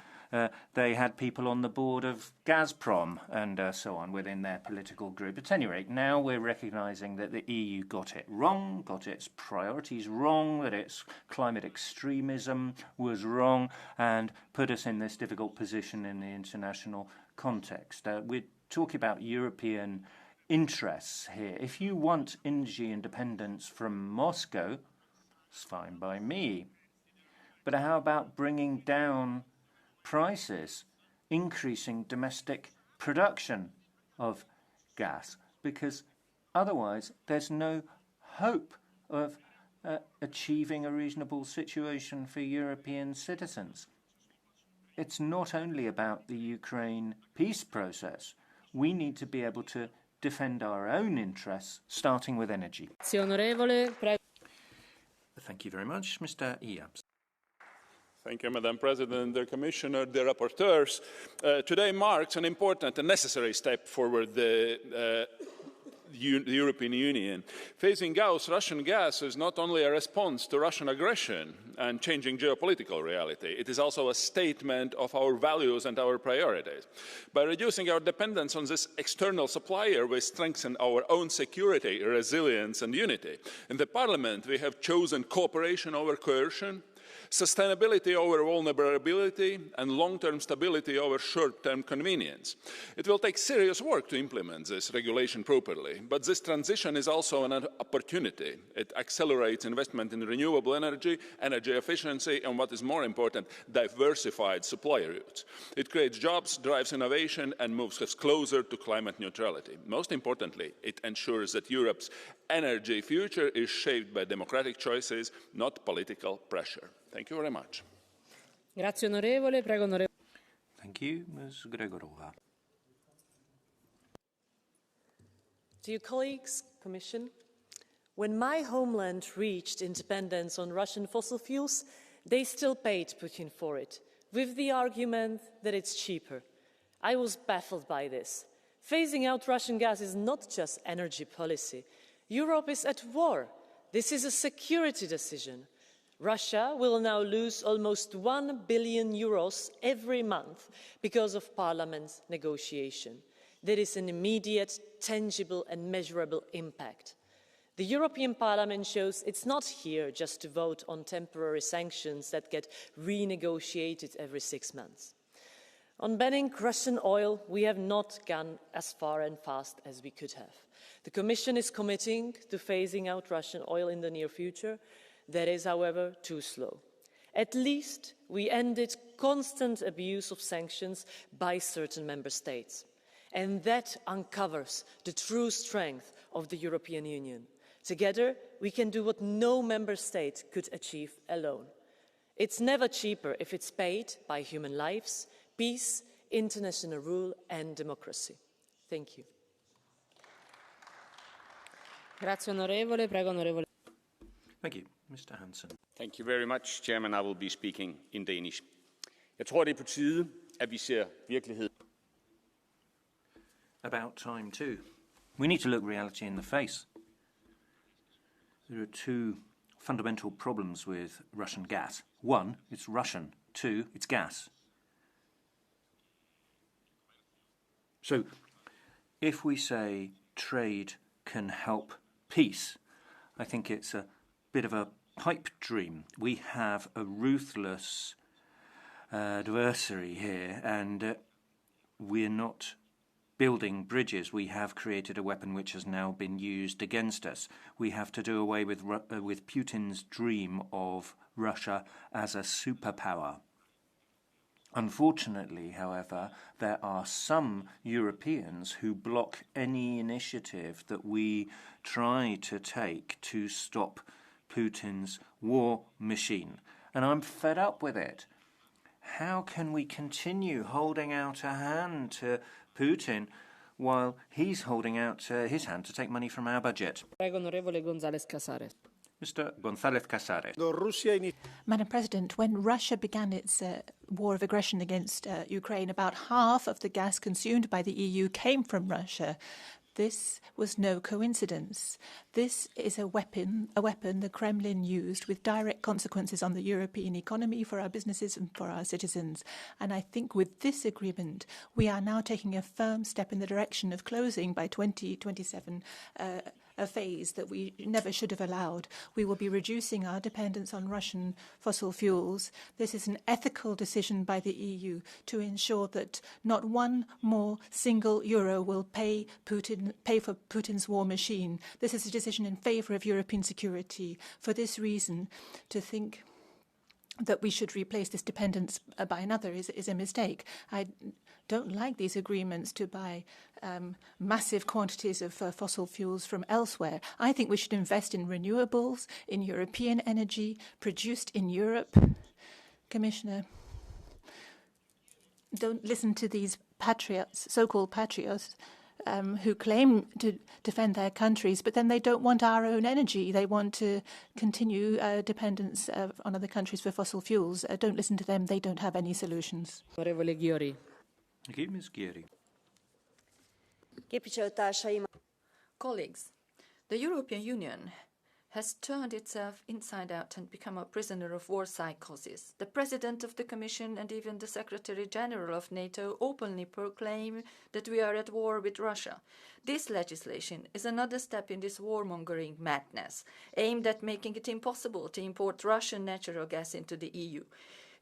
they had people on the board of Gazprom and so on within their political group. At any rate, now we're recognising that the EU got it wrong, got its priorities wrong, that its climate extremism was wrong, and put us in this difficult position in the international context. We're talking about European interests here. If you want energy independence from Moscow, it's fine by me. But how about bringing down prices, increasing domestic production of gas? Because otherwise there's no hope of achieving a reasonable situation for European citizens. It's not only about the Ukraine peace process. We need to be able to defend our own interests, starting with energy. Thank you very much. Mr. Iabs. Thank you, Madam President, the Commissioner, the rapporteurs. Today marks an important and necessary step forward. The the European Union. Phasing out Russian gas is not only a response to Russian aggression and changing geopolitical reality, it is also a statement of our values and our priorities. By reducing our dependence on this external supplier, we strengthen our own security, resilience and unity. In the Parliament, we have chosen cooperation over coercion, sustainability over vulnerability, and long-term stability over short-term convenience. It will take serious work to implement this regulation properly, but this transition is also an opportunity. It accelerates investment in renewable energy, energy efficiency, and what is more important, diversified supply routes. It creates jobs, drives innovation, and moves us closer to climate neutrality. Most importantly, it ensures that Europe's energy future is shaped by democratic choices, not political pressure. Thank you very much. Grazie onorevole, prego onorevole. Thank you, Ms. Gregorova. Dear colleagues, Commission, when my homeland reached independence on Russian fossil fuels, they still paid Putin for it, with the argument that it's cheaper. I was baffled by this. Phasing out Russian gas is not just energy policy. Europe is at war. This is a security decision. Russia will now lose almost 1 billion euros every month because of Parliament's negotiation. There is an immediate, tangible and measurable impact. The European Parliament shows it's not here just to vote on temporary sanctions that get renegotiated every 6 months. On banning Russian oil, we have not gone as far and fast as we could have. The Commission is committing to phasing out Russian oil in the near future. That is, however, too slow. At least we ended constant abuse of sanctions by certain member states. And that uncovers the true strength of the European Union. Together, we can do what no member state could achieve alone. It's never cheaper if it's paid by human lives, peace, international rule and democracy. Thank you. Grazie onorevole, prego onorevole. Thank you. Mr. Hansen. Thank you very much, Chairman. I will be speaking in Danish. Jeg tror, det er på tide, at vi ser virkelighed. About time too. We need to look reality in the face. There are two fundamental problems with Russian gas. One, it's Russian. Two, it's gas. So, if we say trade can help peace, I think it's a bit of a pipe dream. We have a ruthless adversary here, and we're not building bridges. We have created a weapon which has now been used against us. We have to do away with Putin's dream of Russia as a superpower. Unfortunately, however, there are some Europeans who block any initiative that we try to take to stop Putin's war machine. And I'm fed up with it. How can we continue holding out a hand to Putin while he's holding out his hand to take money from our budget? Prego, onorevole González Casares. Mr. González Casares. Madam President, when Russia began its war of aggression against Ukraine, about half of the gas consumed by the EU came from Russia. This was no coincidence. This is a weapon the Kremlin used with direct consequences on the European economy, for our businesses and for our citizens. And I think with this agreement, we are now taking a firm step in the direction of closing by 2027 a phase that we never should have allowed. We will be reducing our dependence on Russian fossil fuels. This is an ethical decision by the EU to ensure that not one more single euro will pay for Putin's war machine. This is a decision in favour of European security. For this reason, to think that we should replace this dependence by another is a mistake. I don't like these agreements to buy massive quantities of fossil fuels from elsewhere. I think we should invest in renewables, in European energy, produced in Europe. Commissioner, don't listen to these patriots, so-called patriots, who claim to defend their countries, but then they don't want our own energy. They want to continue dependence on other countries for fossil fuels. Don't listen to them. They don't have any solutions. Onorevole Ghiori. Thank you, Ms. Ghiori. Colleagues, the European Union has turned itself inside out and become a prisoner of war psychosis. The President of the Commission and even the Secretary General of NATO openly proclaim that we are at war with Russia. This legislation is another step in this warmongering madness, aimed at making it impossible to import Russian natural gas into the EU.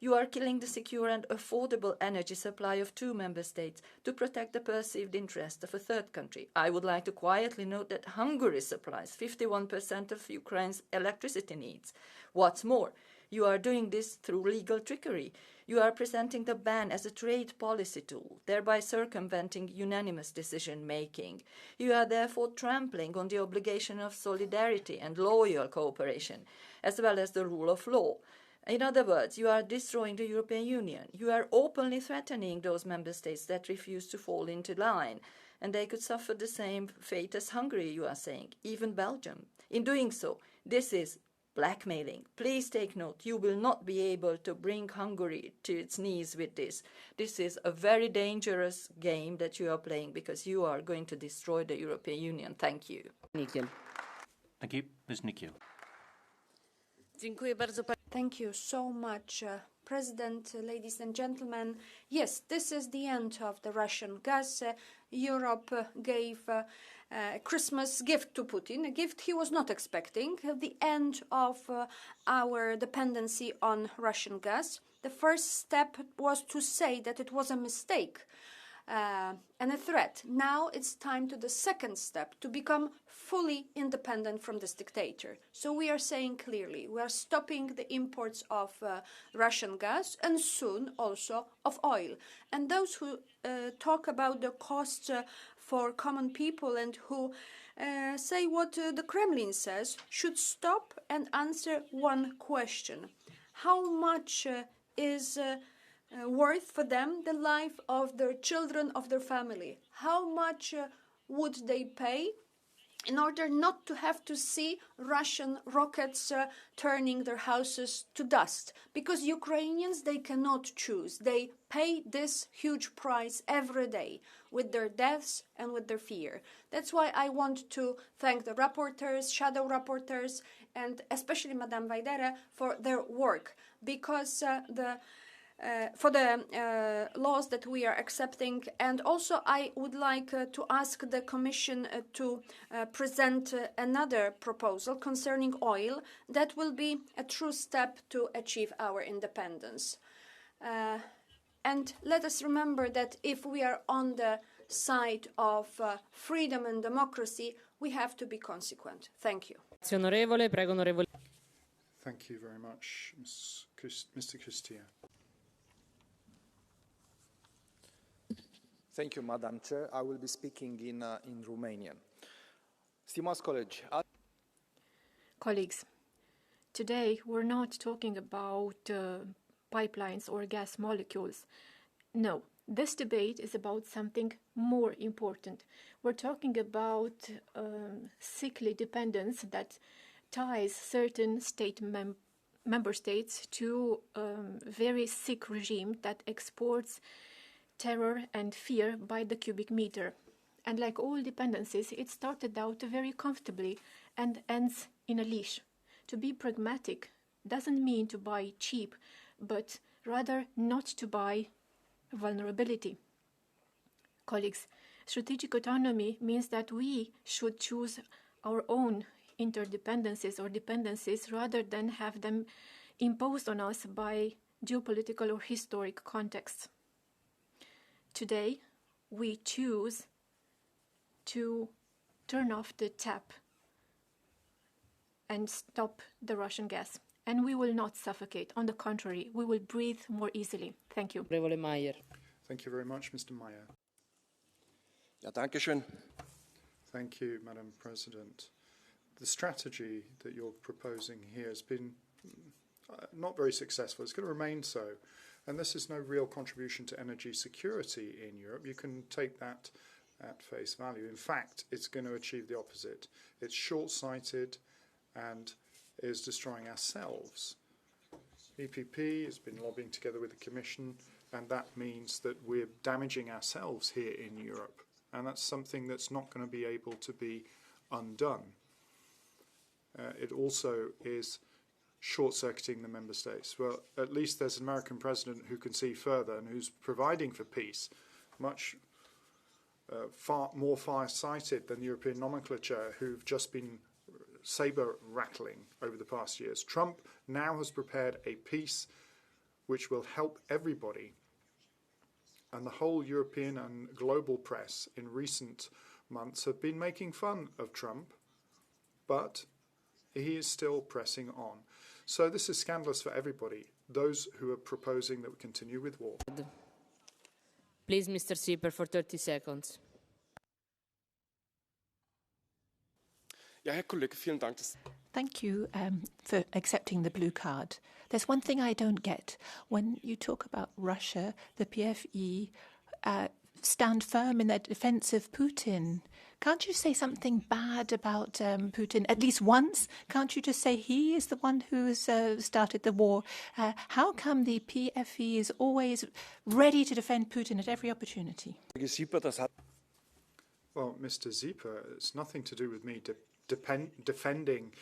You are killing the secure and affordable energy supply of 2 member states to protect the perceived interest of a third country. I would like to quietly note that Hungary supplies 51% of Ukraine's electricity needs. What's more, you are doing this through legal trickery. You are presenting the ban as a trade policy tool, thereby circumventing unanimous decision-making. You are therefore trampling on the obligation of solidarity and loyal cooperation, as well as the rule of law. In other words, you are destroying the European Union. You are openly threatening those member states that refuse to fall into line, and they could suffer the same fate as Hungary, you are saying, even Belgium. In doing so, this is blackmailing. Please take note, you will not be able to bring Hungary to its knees with this. This is a very dangerous game that you are playing because you are going to destroy the European Union. Thank you. Thank you. Ms. Nikiel. Thank you so much, President, ladies and gentlemen. Yes, this is the end of the Russian gas. Europe gave a Christmas gift to Putin, a gift he was not expecting, the end of our dependency on Russian gas. The first step was to say that it was a mistake and a threat. Now it's time to the second step, to become fully independent from this dictator. So we are saying clearly, we are stopping the imports of Russian gas and soon also of oil. And those who talk about the costs for common people and who say what the Kremlin says should stop and answer one question. How much is worth for them the life of their children, of their family? How much would they pay in order not to have to see Russian rockets turning their houses to dust? Because Ukrainians, they cannot choose. They pay this huge price every day with their deaths and with their fear. That's why I want to thank the rapporteurs, shadow rapporteurs, and especially Madame Vaidere for their work, because for the laws that we are accepting. And also I would like to ask the Commission to present another proposal concerning oil that will be a true step to achieve our independence. And let us remember that if we are on the side of freedom and democracy, we have to be consequent. Thank you. Thank you very much, Mr. Cristia. Thank you, Madam Chair. I will be speaking in Romanian. Stimați colegi, Colleagues, today we're not talking about pipelines or gas molecules. No, this debate is about something more important. We're talking about sickly dependence that ties certain member states to a very sick regime that exports terror and fear by the cubic meter. And like all dependencies, it started out very comfortably and ends in a leash. To be pragmatic doesn't mean to buy cheap, but rather not to buy vulnerability. Colleagues, strategic autonomy means that we should choose our own interdependencies or dependencies rather than have them imposed on us by geopolitical or historic contexts. Today, we choose to turn off the tap and stop the Russian gas. And we will not suffocate. On the contrary, we will breathe more easily. Thank you. Thank you very much, Mr. Meyer. Ja, danke schön. Thank you, Madam President. The strategy that you're proposing here has been not very successful. It's going to remain so. And this is no real contribution to energy security in Europe. You can take that at face value. In fact, it's going to achieve the opposite. It's short-sighted and is destroying ourselves. EPP has been lobbying together with the Commission, and that means that we're damaging ourselves here in Europe. And that's something that's not going to be able to be undone. It also is short-circuiting the member states. Well, at least there's an American president who can see further and who's providing for peace, much far more far-sighted than the European nomenclature, who've just been saber-rattling over the past years. Trump now has prepared a peace which will help everybody, and the whole European and global press in recent months have been making fun of Trump, but he is still pressing on. So this is scandalous for everybody, those who are proposing that we continue with war. Please, Mr. Sieper, for 30 seconds. Ja, Herr Kollege, vielen Dank. Thank you for accepting the blue card. There's one thing I don't get. When you talk about Russia, the PFE stand firm in their defense of Putin. Can't you say something bad about Putin at least once? Can't you just say he is the one who has started the war? How come the PFE is always ready to defend Putin at every opportunity? Well, Mr. Sieper, it's nothing to do with me defending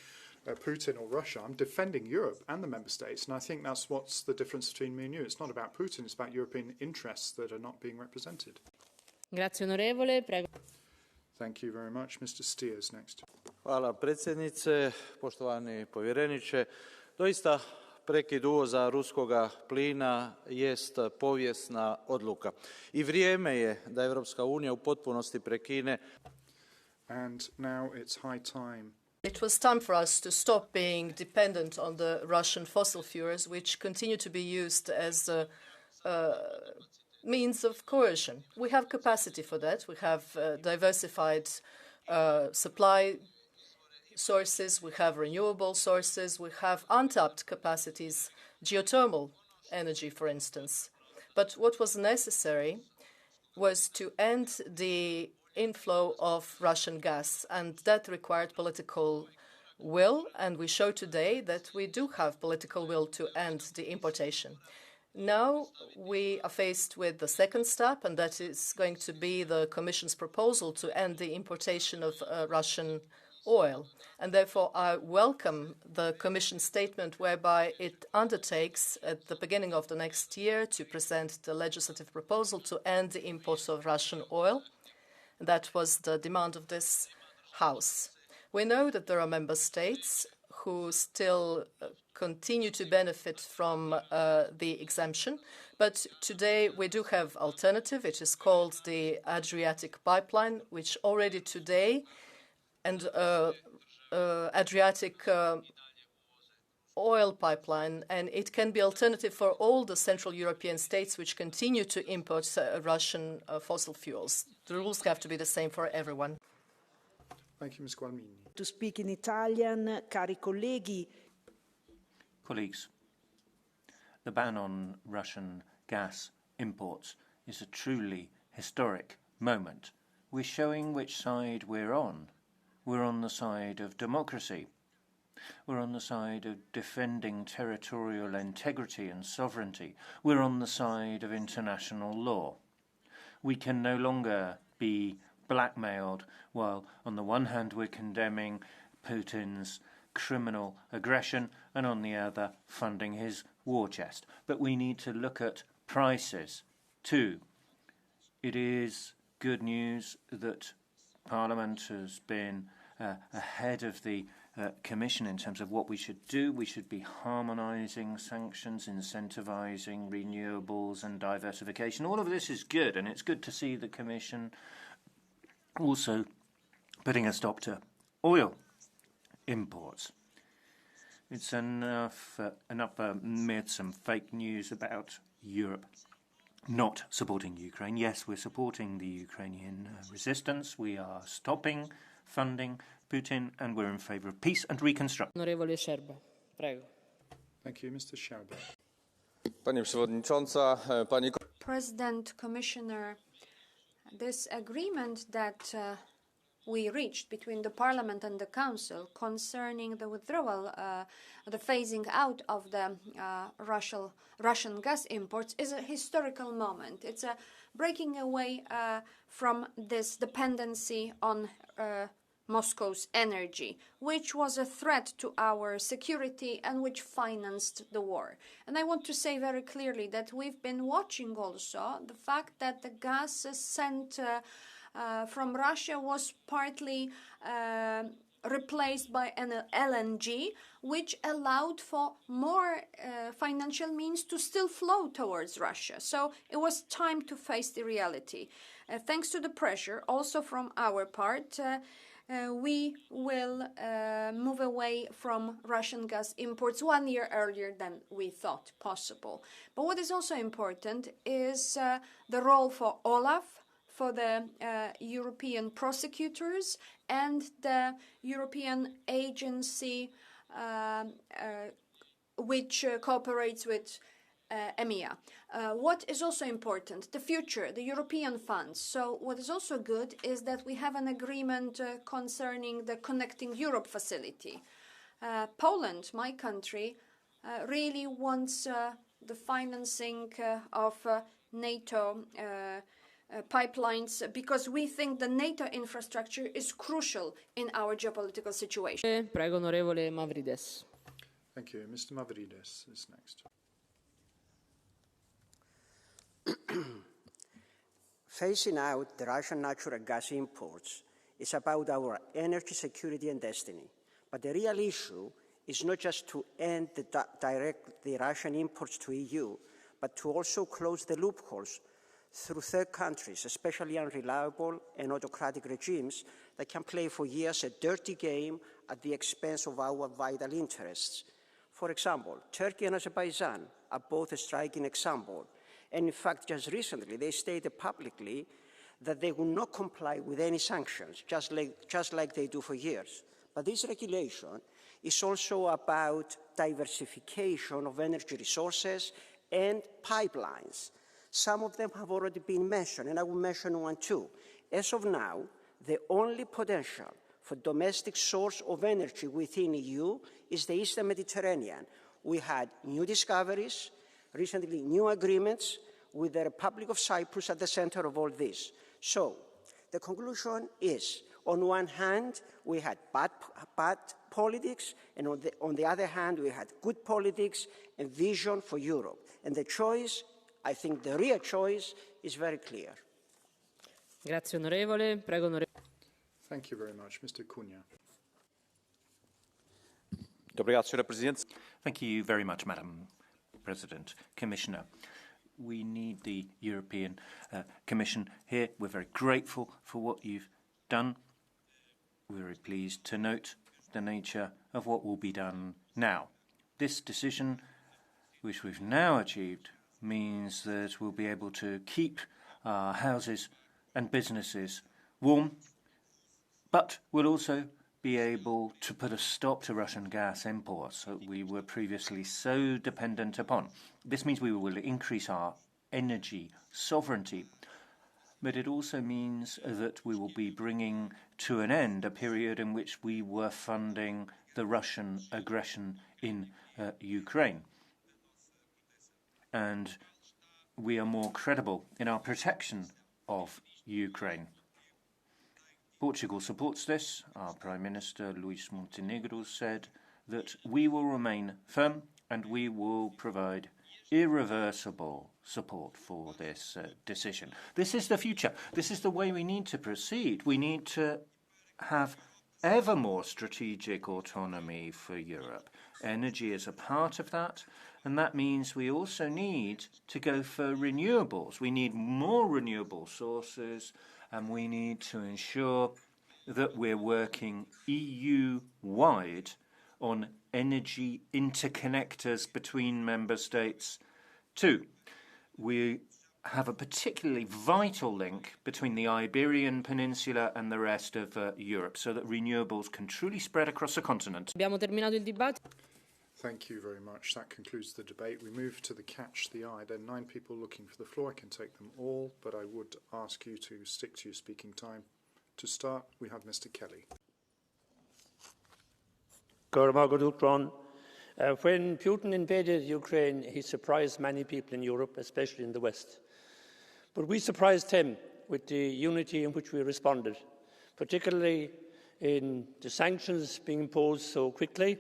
Putin or Russia. I'm defending Europe and the member states, and I think that's what's the difference between me and you. It's not about Putin, it's about European interests that are not being represented. Grazie, onorevole. Prego. Thank you very much. Mr. Steers next. Hvala predsjednice, poštovani povjereniče. Doista prekid uvoza ruskoga plina jest povijesna odluka. I vrijeme je da Europska unija u potpunosti prekine. And now it's high time. It was time for us to stop being dependent on the Russian fossil fuels, which continue to be used as a means of coercion. We have capacity for that. We have diversified supply sources. We have renewable sources. We have untapped capacities, geothermal energy, for instance. But what was necessary was to end the inflow of Russian gas, and that required political will, and we show today that we do have political will to end the importation. Now we are faced with the second step, and that is going to be the Commission's proposal to end the importation of Russian oil. And therefore, I welcome the Commission statement whereby it undertakes at the beginning of the next year to present the legislative proposal to end the imports of Russian oil. That was the demand of this House. We know that there are member states who still continue to benefit from the exemption, but today we do have alternative. It is called the Adriatic pipeline, which already today, and Adriatic oil pipeline, and it can be alternative for all the Central European states which continue to import Russian fossil fuels. The rules have to be the same for everyone. Thank you, Ms. Gualmini. To speak in Italian, cari colleghi. Colleagues, the ban on Russian gas imports is a truly historic moment. We're showing which side we're on. We're on the side of democracy. We're on the side of defending territorial integrity and sovereignty. We're on the side of international law. We can no longer be blackmailed while on the one hand we're condemning Putin's criminal aggression and on the other funding his war chest. But we need to look at prices too. It is good news that Parliament has been ahead of the Commission in terms of what we should do. We should be harmonising sanctions, incentivising renewables and diversification. All of this is good, and it's good to see the Commission also putting a stop to oil imports. It's enough amid some fake news about Europe not supporting Ukraine. Yes, we're supporting the Ukrainian resistance. We are stopping funding Putin, and we're in favour of peace and reconstruction. Onorevole Scerba, prego. Thank you, Mr. Scherber. Pani Przewodnicząca, Pani... President, Commissioner, this agreement that we reached between the Parliament and the Council concerning the withdrawal, the phasing out of the Russian gas imports is a historical moment. It's a breaking away from this dependency on Moscow's energy, which was a threat to our security and which financed the war. And I want to say very clearly that we've been watching also the fact that the gas sent from Russia was partly replaced by an LNG, which allowed for more financial means to still flow towards Russia. So it was time to face the reality. Thanks to the pressure, also from our part, we will move away from Russian gas imports 1 year earlier than we thought possible. But what is also important is the role for Olaf, for the European prosecutors and the European agency which cooperates with EMEA. What is also important, the future, the European funds. So what is also good is that we have an agreement concerning the Connecting Europe facility. Poland, my country, really wants the financing of NATO pipelines because we think the NATO infrastructure is crucial in our geopolitical situation. Prego, onorevole Mavrides. Thank you. Mr. Mavrides is next. Phasing out the Russian natural gas imports is about our energy security and destiny. But the real issue is not just to end the Russian imports to EU, but to also close the loopholes through third countries, especially unreliable and autocratic regimes that can play for years a dirty game at the expense of our vital interests. For example, Turkey and Azerbaijan are both a striking example. And in fact, just recently, they stated publicly that they will not comply with any sanctions, just like they do for years. But this regulation is also about diversification of energy resources and pipelines. Some of them have already been mentioned, and I will mention one too. As of now, the only potential for domestic source of energy within EU is the Eastern Mediterranean. We had new discoveries, recently new agreements with the Republic of Cyprus at the center of all this. So the conclusion is, on one hand, we had bad politics, and on the other hand, we had good politics and vision for Europe. And the choice, I think the real choice, is very clear. Grazie, onorevole. Prego, onorevole. Thank you very much. Mr. Cunha. Thank you very much, Madam President. Commissioner, we need the European Commission here. We're very grateful for what you've done. We're very pleased to note the nature of what will be done now. This decision, which we've now achieved, means that we'll be able to keep our houses and businesses warm, but we'll also be able to put a stop to Russian gas imports that we were previously so dependent upon. This means we will increase our energy sovereignty, but it also means that we will be bringing to an end a period in which we were funding the Russian aggression in Ukraine. And we are more credible in our protection of Ukraine. Portugal supports this. Our Prime Minister, Luís Montenegro, said that we will remain firm and we will provide irreversible support for this decision. This is the future. This is the way we need to proceed. We need to have ever more strategic autonomy for Europe. Energy is a part of that, and that means we also need to go for renewables. We need more renewable sources, and we need to ensure that we're working EU-wide on energy interconnectors between member states too. We have a particularly vital link between the Iberian Peninsula and the rest of Europe so that renewables can truly spread across the continent. Abbiamo terminato il dibattito. Thank you very much. That concludes the debate. We move to the Catch the Eye. There are 9 people looking for the floor. I can take them all, but I would ask you to stick to your speaking time. To start, we have Mr. Kelly. When Putin invaded Ukraine, he surprised many people in Europe, especially in the West. But we surprised him with the unity in which we responded, particularly in the sanctions being imposed so quickly,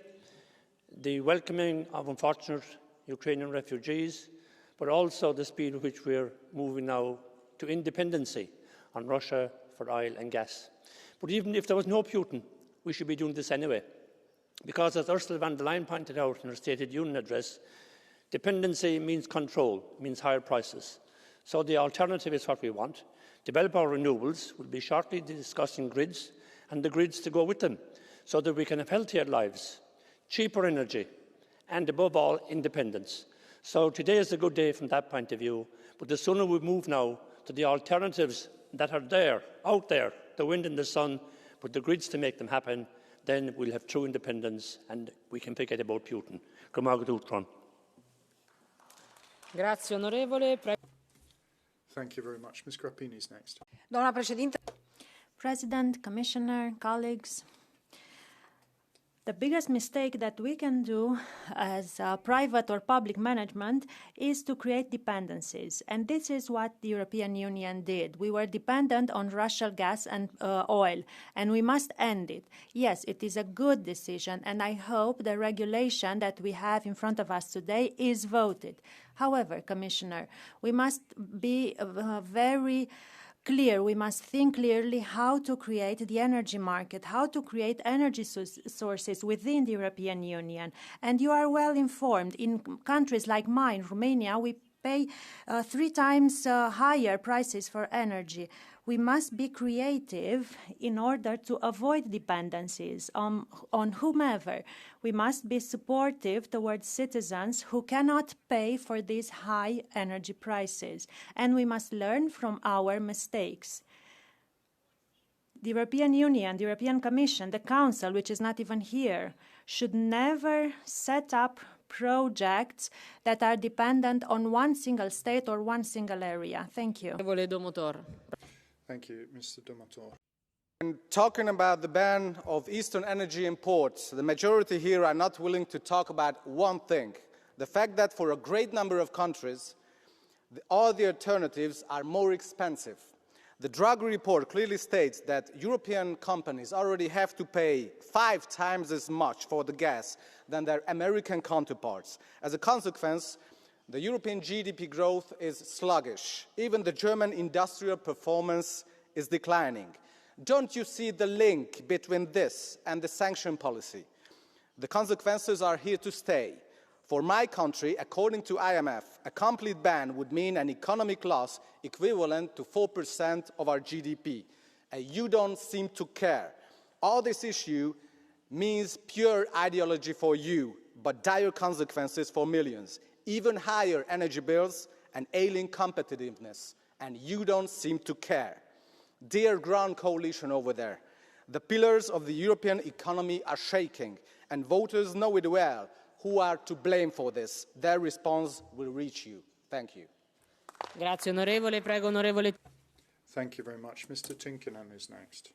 the welcoming of unfortunate Ukrainian refugees, but also the speed at which we're moving now to independency on Russia for oil and gas. But even if there was no Putin, we should be doing this anyway. Because as Ursula von der Leyen pointed out in her State of the Union address, dependency means control, means higher prices. So the alternative is what we want. Develop our renewables. We'll be shortly discussing grids and the grids to go with them so that we can have healthier lives, cheaper energy and, above all, independence. So today is a good day from that point of view, but the sooner we move now to the alternatives that are there, out there, the wind and the sun, but the grids to make them happen, then we'll have true independence and we can forget about Putin. Grazie, onorevole. Thank you very much. Ms. Grappini is next. President, Commissioner, colleagues, the biggest mistake that we can do as private or public management is to create dependencies. And this is what the European Union did. We were dependent on Russian gas and oil, and we must end it. Yes, it is a good decision, and I hope the regulation that we have in front of us today is voted. However, Commissioner, we must be very clear. We must think clearly how to create the energy market, how to create energy sources within the European Union. And you are well informed. In countries like mine, Romania, we pay 3 times higher prices for energy. We must be creative in order to avoid dependencies on whomever. We must be supportive towards citizens who cannot pay for these high energy prices. And we must learn from our mistakes. The European Union, the European Commission, the Council, which is not even here, should never set up projects that are dependent on one single state or one single area. Thank you. Thank you, Mr. Domator. And talking about the ban of Eastern energy imports, the majority here are not willing to talk about one thing. The fact that for a great number of countries, all the alternatives are more expensive. The Draghi report clearly states that European companies already have to pay 5 times as much for the gas than their American counterparts. As a consequence, the European GDP growth is sluggish. Even the German industrial performance is declining. Don't you see the link between this and the sanction policy? The consequences are here to stay. For my country, according to IMF, a complete ban would mean an economic loss equivalent to 4% of our GDP. And you don't seem to care. All this issue means pure ideology for you, but dire consequences for millions. Even higher energy bills and ailing competitiveness, and you don't seem to care. Dear Grand Coalition over there, the pillars of the European economy are shaking, and voters know it well. Who are to blame for this? Their response will reach you. Thank you. Grazie, onorevole. Prego, onorevole. Thank you very much. Mr. Tinkinen is next.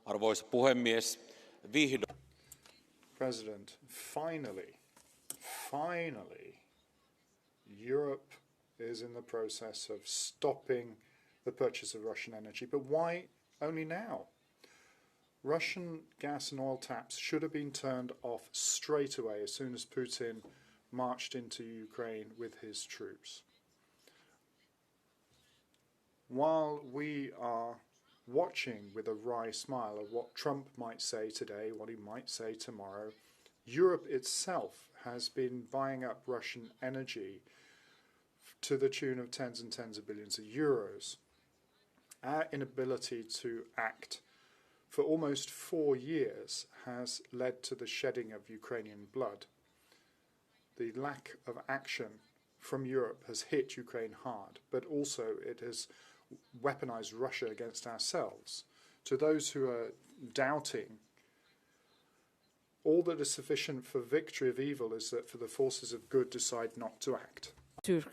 Arvoisa puhemies, vihdoin. President, finally, Europe is in the process of stopping the purchase of Russian energy. But why only now? Russian gas and oil taps should have been turned off straight away as soon as Putin marched into Ukraine with his troops. While we are watching with a wry smile of what Trump might say today, what he might say tomorrow, Europe itself has been buying up Russian energy to the tune of tens and tens of billions of euros. Our inability to act for almost 4 years has led to the shedding of Ukrainian blood. The lack of action from Europe has hit Ukraine hard, but also it has weaponized Russia against ourselves. To those who are doubting, all that is sufficient for victory of evil is that for the forces of good decide not to act. Turk.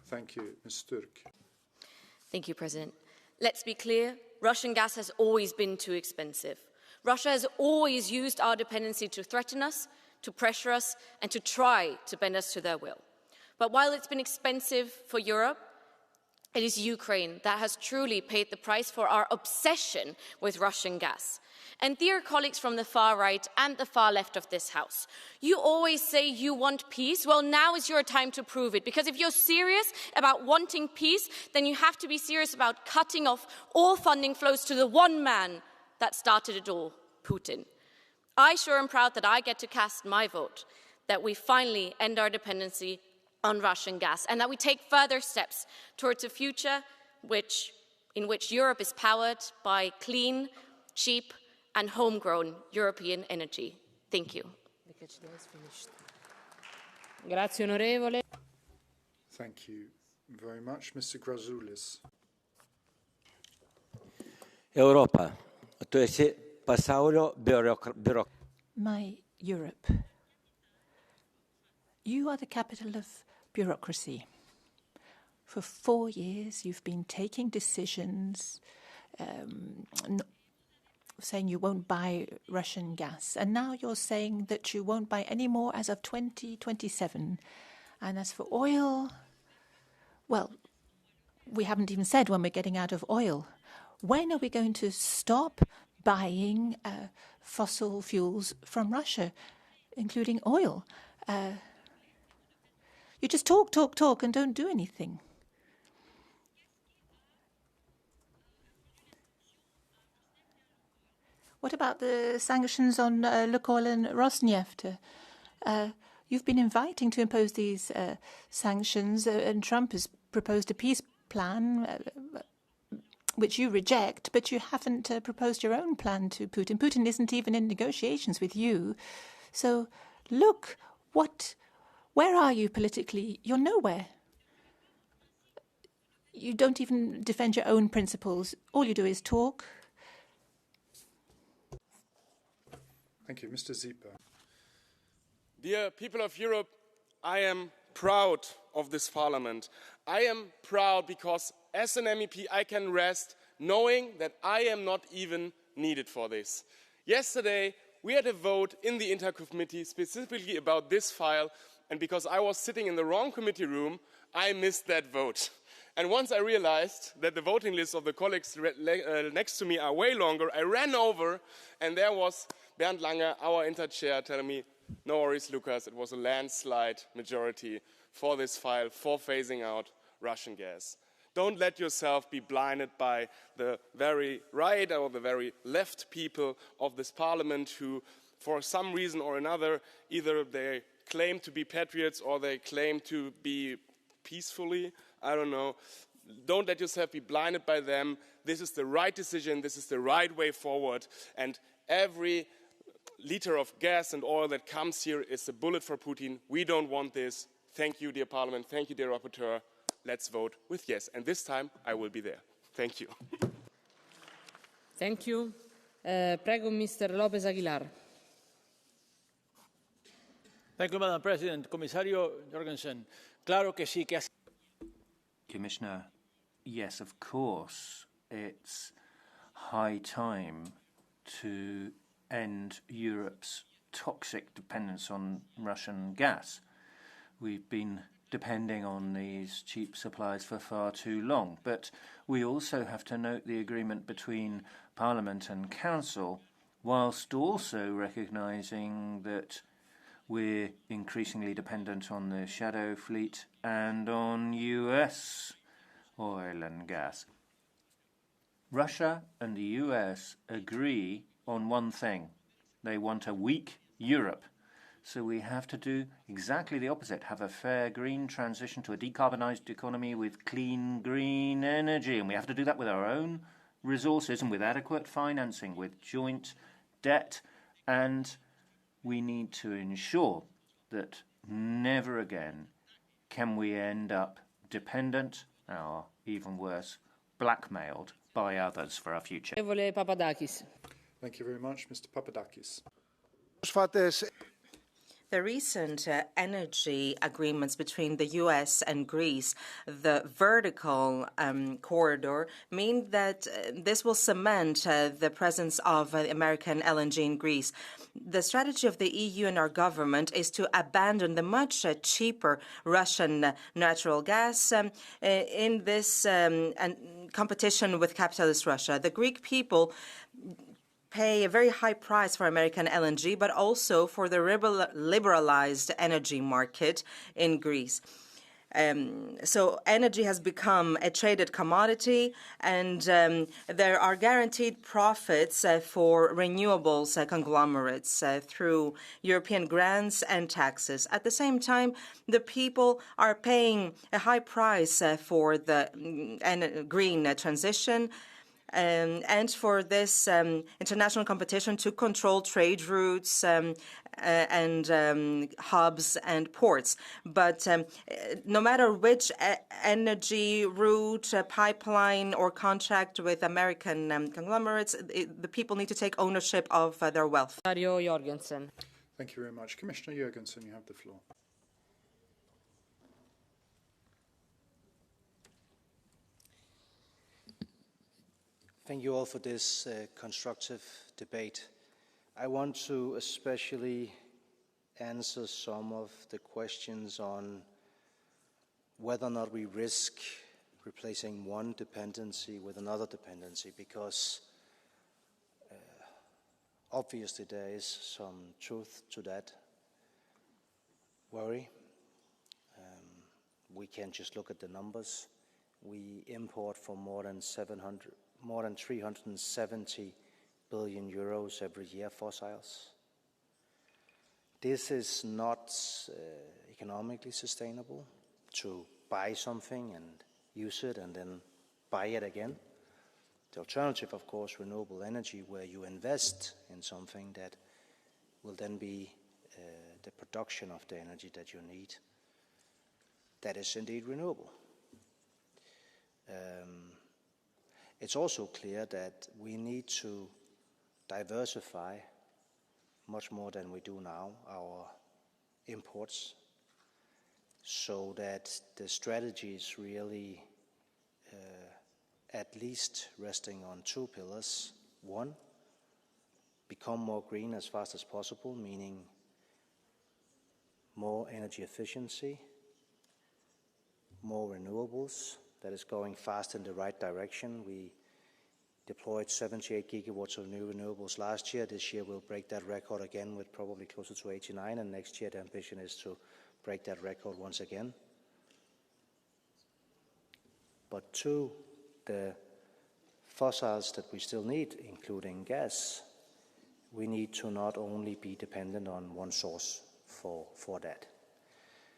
Thank you, Ms. Turk. Thank you, President. Let's be clear, Russian gas has always been too expensive. Russia has always used our dependency to threaten us, to pressure us, and to try to bend us to their will. But while it's been expensive for Europe, It is Ukraine that has truly paid the price for our obsession with Russian gas. And dear colleagues from the far right and the far left of this House, you always say you want peace. Well, now is your time to prove it. Because if you're serious about wanting peace, then you have to be serious about cutting off all funding flows to the one man that started it all, Putin. I sure am proud that I get to cast my vote, that we finally end our dependency on Russian gas, and that we take further steps towards a future in which Europe is powered by clean, cheap, and homegrown European energy. Thank you. Grazie, onorevole. Thank you very much. Mr. Grazoulis. Europa, tu esi pasaulio biurokratų. My Europe, you are the capital of bureaucracy. For 4 years, you've been taking decisions, saying you won't buy Russian gas. And now you're saying that you won't buy any more as of 2027. And as for oil, well, we haven't even said when we're getting out of oil. When are we going to stop buying fossil fuels from Russia, including oil? You just talk, and don't do anything. What about the sanctions on Lukoil and Rosneft? You've been inviting to impose these sanctions, and Trump has proposed a peace plan, which you reject, but you haven't proposed your own plan to Putin. Putin isn't even in negotiations with you. So, look, where are you politically? You're nowhere. You don't even defend your own principles. All you do is talk. Thank you. Mr. Zieper. Dear people of Europe, I am proud of this parliament. I am proud because as an MEP I can rest knowing that I am not even needed for this. Yesterday we had a vote in the Intercommittee specifically about this file, and because I was sitting in the wrong committee room, I missed that vote. And once I realized that the voting lists of the colleagues next to me are way longer, I ran over, and there was Bernd Lange, our inter-chair, telling me, no worries, Lucas, it was a landslide majority for this file, for phasing out Russian gas. Don't let yourself be blinded by the very right or the very left people of this parliament who, for some reason or another, either they claim to be patriots or they claim to be peacefully, I don't know. Don't let yourself be blinded by them. This is the right decision. This is the right way forward. And every liter of gas and oil that comes here is a bullet for Putin. We don't want this. Thank you, dear Parliament. Thank you, dear Rapporteur. Let's vote with yes. And this time, I will be there. Thank you. Thank you. Prego, Mr. López Aguilar. Thank you, Madam President. Comisario Jorgensen, claro que sí que... Commissioner, yes, of course, it's high time to end Europe's toxic dependence on Russian gas. We've been depending on these cheap supplies for far too long, but we also have to note the agreement between Parliament and Council, whilst also recognising that we're increasingly dependent on the shadow fleet and on US oil and gas. Russia and the US agree on one thing. They want a weak Europe. So we have to do exactly the opposite, have a fair green transition to a decarbonised economy with clean green energy. And we have to do that with our own resources and with adequate financing, with joint debt. And we need to ensure that never again can we end up dependent, or even worse, blackmailed by others for our future. Thank you very much, Mr. Papadakis. The recent energy agreements between the US and Greece, the vertical corridor, mean that this will cement the presence of American LNG in Greece. The strategy of the EU and our government is to abandon the much cheaper Russian natural gas in this competition with capitalist Russia. The Greek people pay a very high price for American LNG, but also for the liberalized energy market in Greece. So energy has become a traded commodity, and there are guaranteed profits for renewables conglomerates through European grants and taxes. At the same time, the people are paying a high price for the green transition, and for this international competition to control trade routes and hubs and ports. But no matter which energy route, pipeline, or contract with American conglomerates, the people need to take ownership of their wealth. Thank you very much. Commissioner Jørgensen, you have the floor. Thank you all for this constructive debate. I want to especially answer some of the questions on whether or not we risk replacing one dependency with another dependency, because obviously there is some truth to that worry. We can't just look at the numbers. We import for more than 370 billion euros every year fossils. This is not economically sustainable to buy something and use it and then buy it again. The alternative, of course, renewable energy, where you invest in something that will then be the production of the energy that you need. That is indeed renewable. It's also clear that we need to diversify much more than we do now our imports, so that the strategy is really at least resting on two pillars. One, become more green as fast as possible, meaning more energy efficiency, more renewables. That is going fast in the right direction. We deployed 78 gigawatts of new renewables last year. This year we'll break that record again with probably closer to 89, and next year the ambition is to break that record once again. But two, the fossils that we still need, including gas, we need to not only be dependent on one source for that.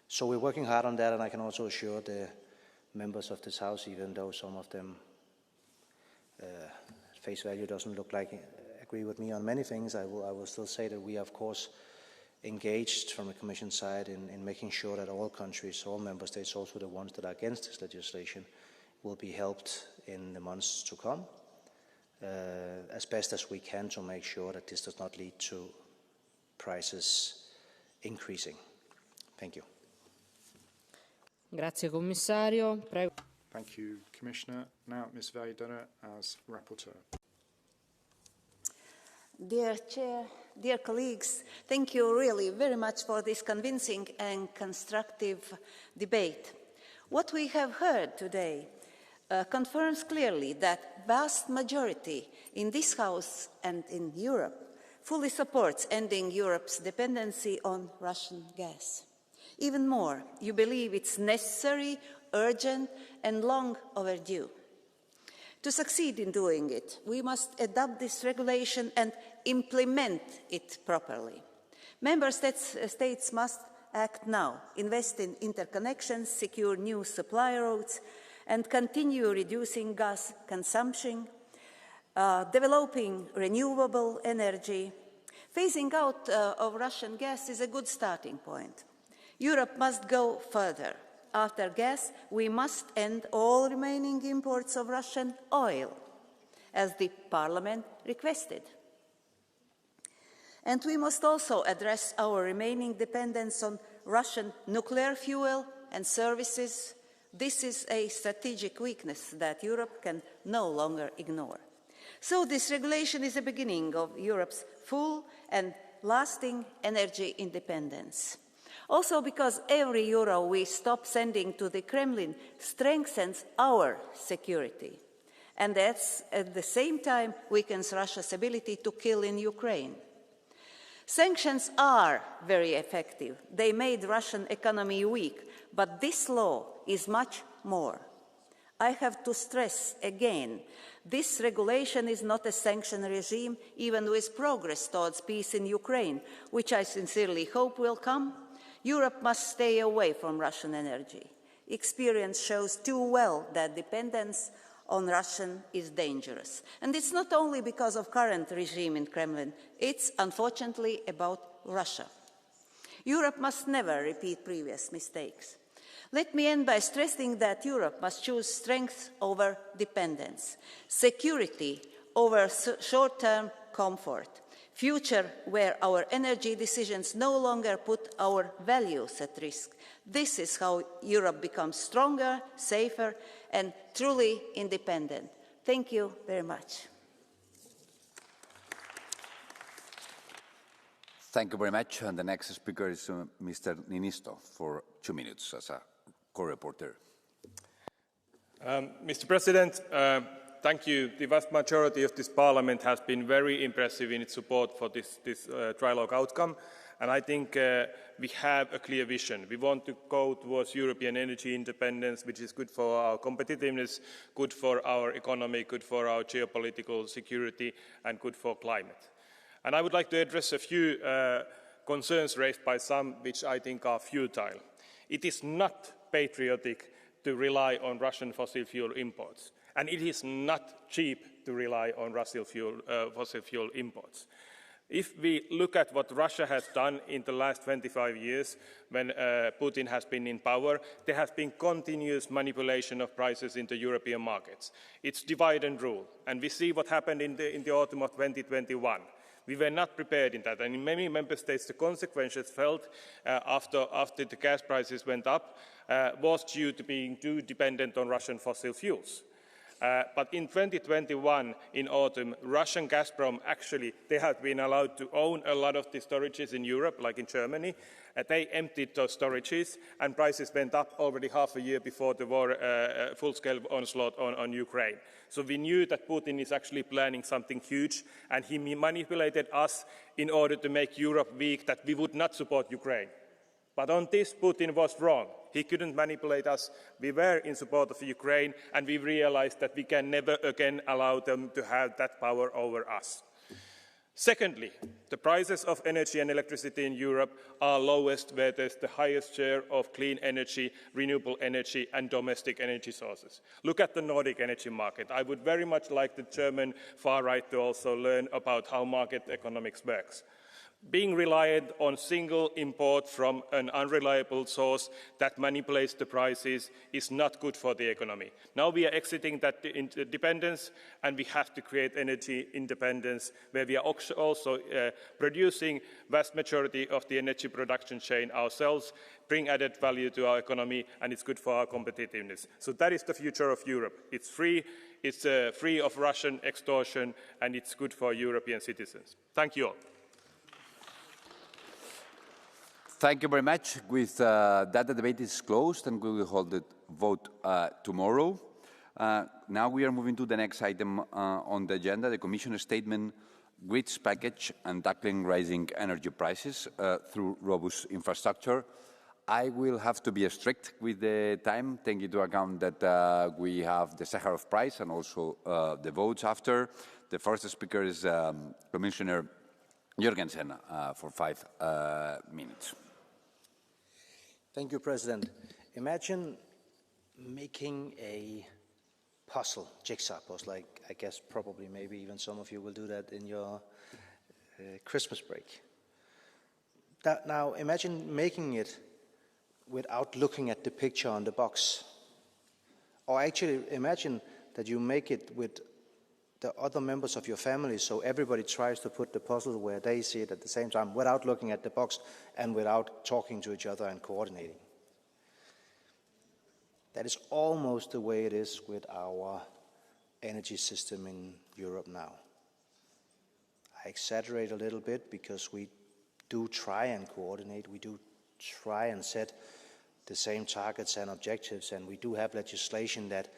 So we're working hard on that, and I can also assure the members of this House, even though some of them at face value doesn't look like agree with me on many things, I will still say that we are, of course, engaged from the Commission side in making sure that all countries, all member states, also the ones that are against this legislation, will be helped in the months to come as best as we can to make sure that this does not lead to prices increasing. Thank you. Grazie, Commissario. Prego. Thank you, Commissioner. Now, Ms. Vaidere as Rapporteur. Dear Chair, dear colleagues, thank you really very much for this convincing and constructive debate. What we have heard today confirms clearly that vast majority in this House and in Europe fully supports ending Europe's dependency on Russian gas. Even more, you believe it's necessary, urgent, and long overdue. To succeed in doing it, we must adopt this regulation and implement it properly. Member states must act now, invest in interconnections, secure new supply routes, and continue reducing gas consumption, developing renewable energy. Phasing out of Russian gas is a good starting point. Europe must go further. After gas, we must end all remaining imports of Russian oil, as the Parliament requested. And we must also address our remaining dependence on Russian nuclear fuel and services. This is a strategic weakness that Europe can no longer ignore. So this regulation is the beginning of Europe's full and lasting energy independence. Also because every euro we stop sending to the Kremlin strengthens our security. And that's at the same time weakens Russia's ability to kill in Ukraine. Sanctions are very effective. They made the Russian economy weak, but this law is much more. I have to stress again, this regulation is not a sanction regime, even with progress towards peace in Ukraine, which I sincerely hope will come. Europe must stay away from Russian energy. Experience shows too well that dependence on Russian is dangerous. And it's not only because of current regime in Kremlin, it's unfortunately about Russia. Europe must never repeat previous mistakes. Let me end by stressing that Europe must choose strength over dependence, security over short-term comfort, future where our energy decisions no longer put our values at risk. This is how Europe becomes stronger, safer, and truly independent. Thank you very much. Thank you very much. And the next speaker is Mr. Niinisto for 2 minutes as a co-reporter. Mr. President, thank you. The vast majority of this Parliament has been very impressive in its support for this trilogue outcome. And I think we have a clear vision. We want to go towards European energy independence, which is good for our competitiveness, good for our economy, good for our geopolitical security, and good for climate. And I would like to address a few concerns raised by some, which I think are futile. It is not patriotic to rely on Russian fossil fuel imports, and it is not cheap to rely on fossil fuel imports. If we look at what Russia has done in the last 25 years, when Putin has been in power, there has been continuous manipulation of prices in the European markets. It's divide and rule, and we see what happened in the autumn of 2021. We were not prepared in that, and in many member states the consequences felt after the gas prices went up was due to being too dependent on Russian fossil fuels. But in 2021, in autumn, Russian Gazprom actually, they have been allowed to own a lot of the storages in Europe, like in Germany. They emptied those storages, and prices went up already half a year before the war, full-scale onslaught on Ukraine. So we knew that Putin is actually planning something huge, and he manipulated us in order to make Europe weak, that we would not support Ukraine. But on this, Putin was wrong. He couldn't manipulate us. We were in support of Ukraine, and we realized that we can never again allow them to have that power over us. Secondly, the prices of energy and electricity in Europe are lowest where there's the highest share of clean energy, renewable energy, and domestic energy sources. Look at the Nordic energy market. I would very much like the German far right to also learn about how market economics works. Being reliant on single import from an unreliable source that manipulates the prices is not good for the economy. Now we are exiting that dependence, and we have to create energy independence where we are also producing vast majority of the energy production chain ourselves, bring added value to our economy, and it's good for our competitiveness. So that is the future of Europe. It's free of Russian extortion, and it's good for European citizens. Thank you all. Thank you very much. With that, the debate is closed, and we will hold the vote tomorrow. Now we are moving to the next item on the agenda, the Commissioner statement, grids package and tackling rising energy prices through robust infrastructure. I will have to be strict with the time, taking into account that we have the Sakharov Prize and also the votes after. The first speaker is Commissioner Jorgensen for 5 minutes. Thank you, President. Imagine making a puzzle, jigsaw puzzle, like I guess probably maybe even some of you will do that in your Christmas break. Now imagine making it without looking at the picture on the box. Or actually imagine that you make it with the other members of your family, so everybody tries to put the puzzle where they see it at the same time without looking at the box and without talking to each other and coordinating. That is almost the way it is with our energy system in Europe now. I exaggerate a little bit because we do try and coordinate, we do try and set the same targets and objectives, and we do have legislation that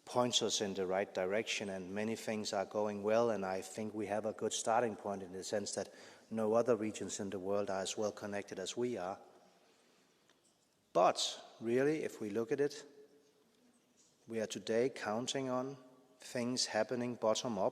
points us in the right direction, and many things are going well, and I think we have a good starting point in the sense that no other regions in the world are as well connected as we are. But really, if we look at it, we are today counting on things happening bottom up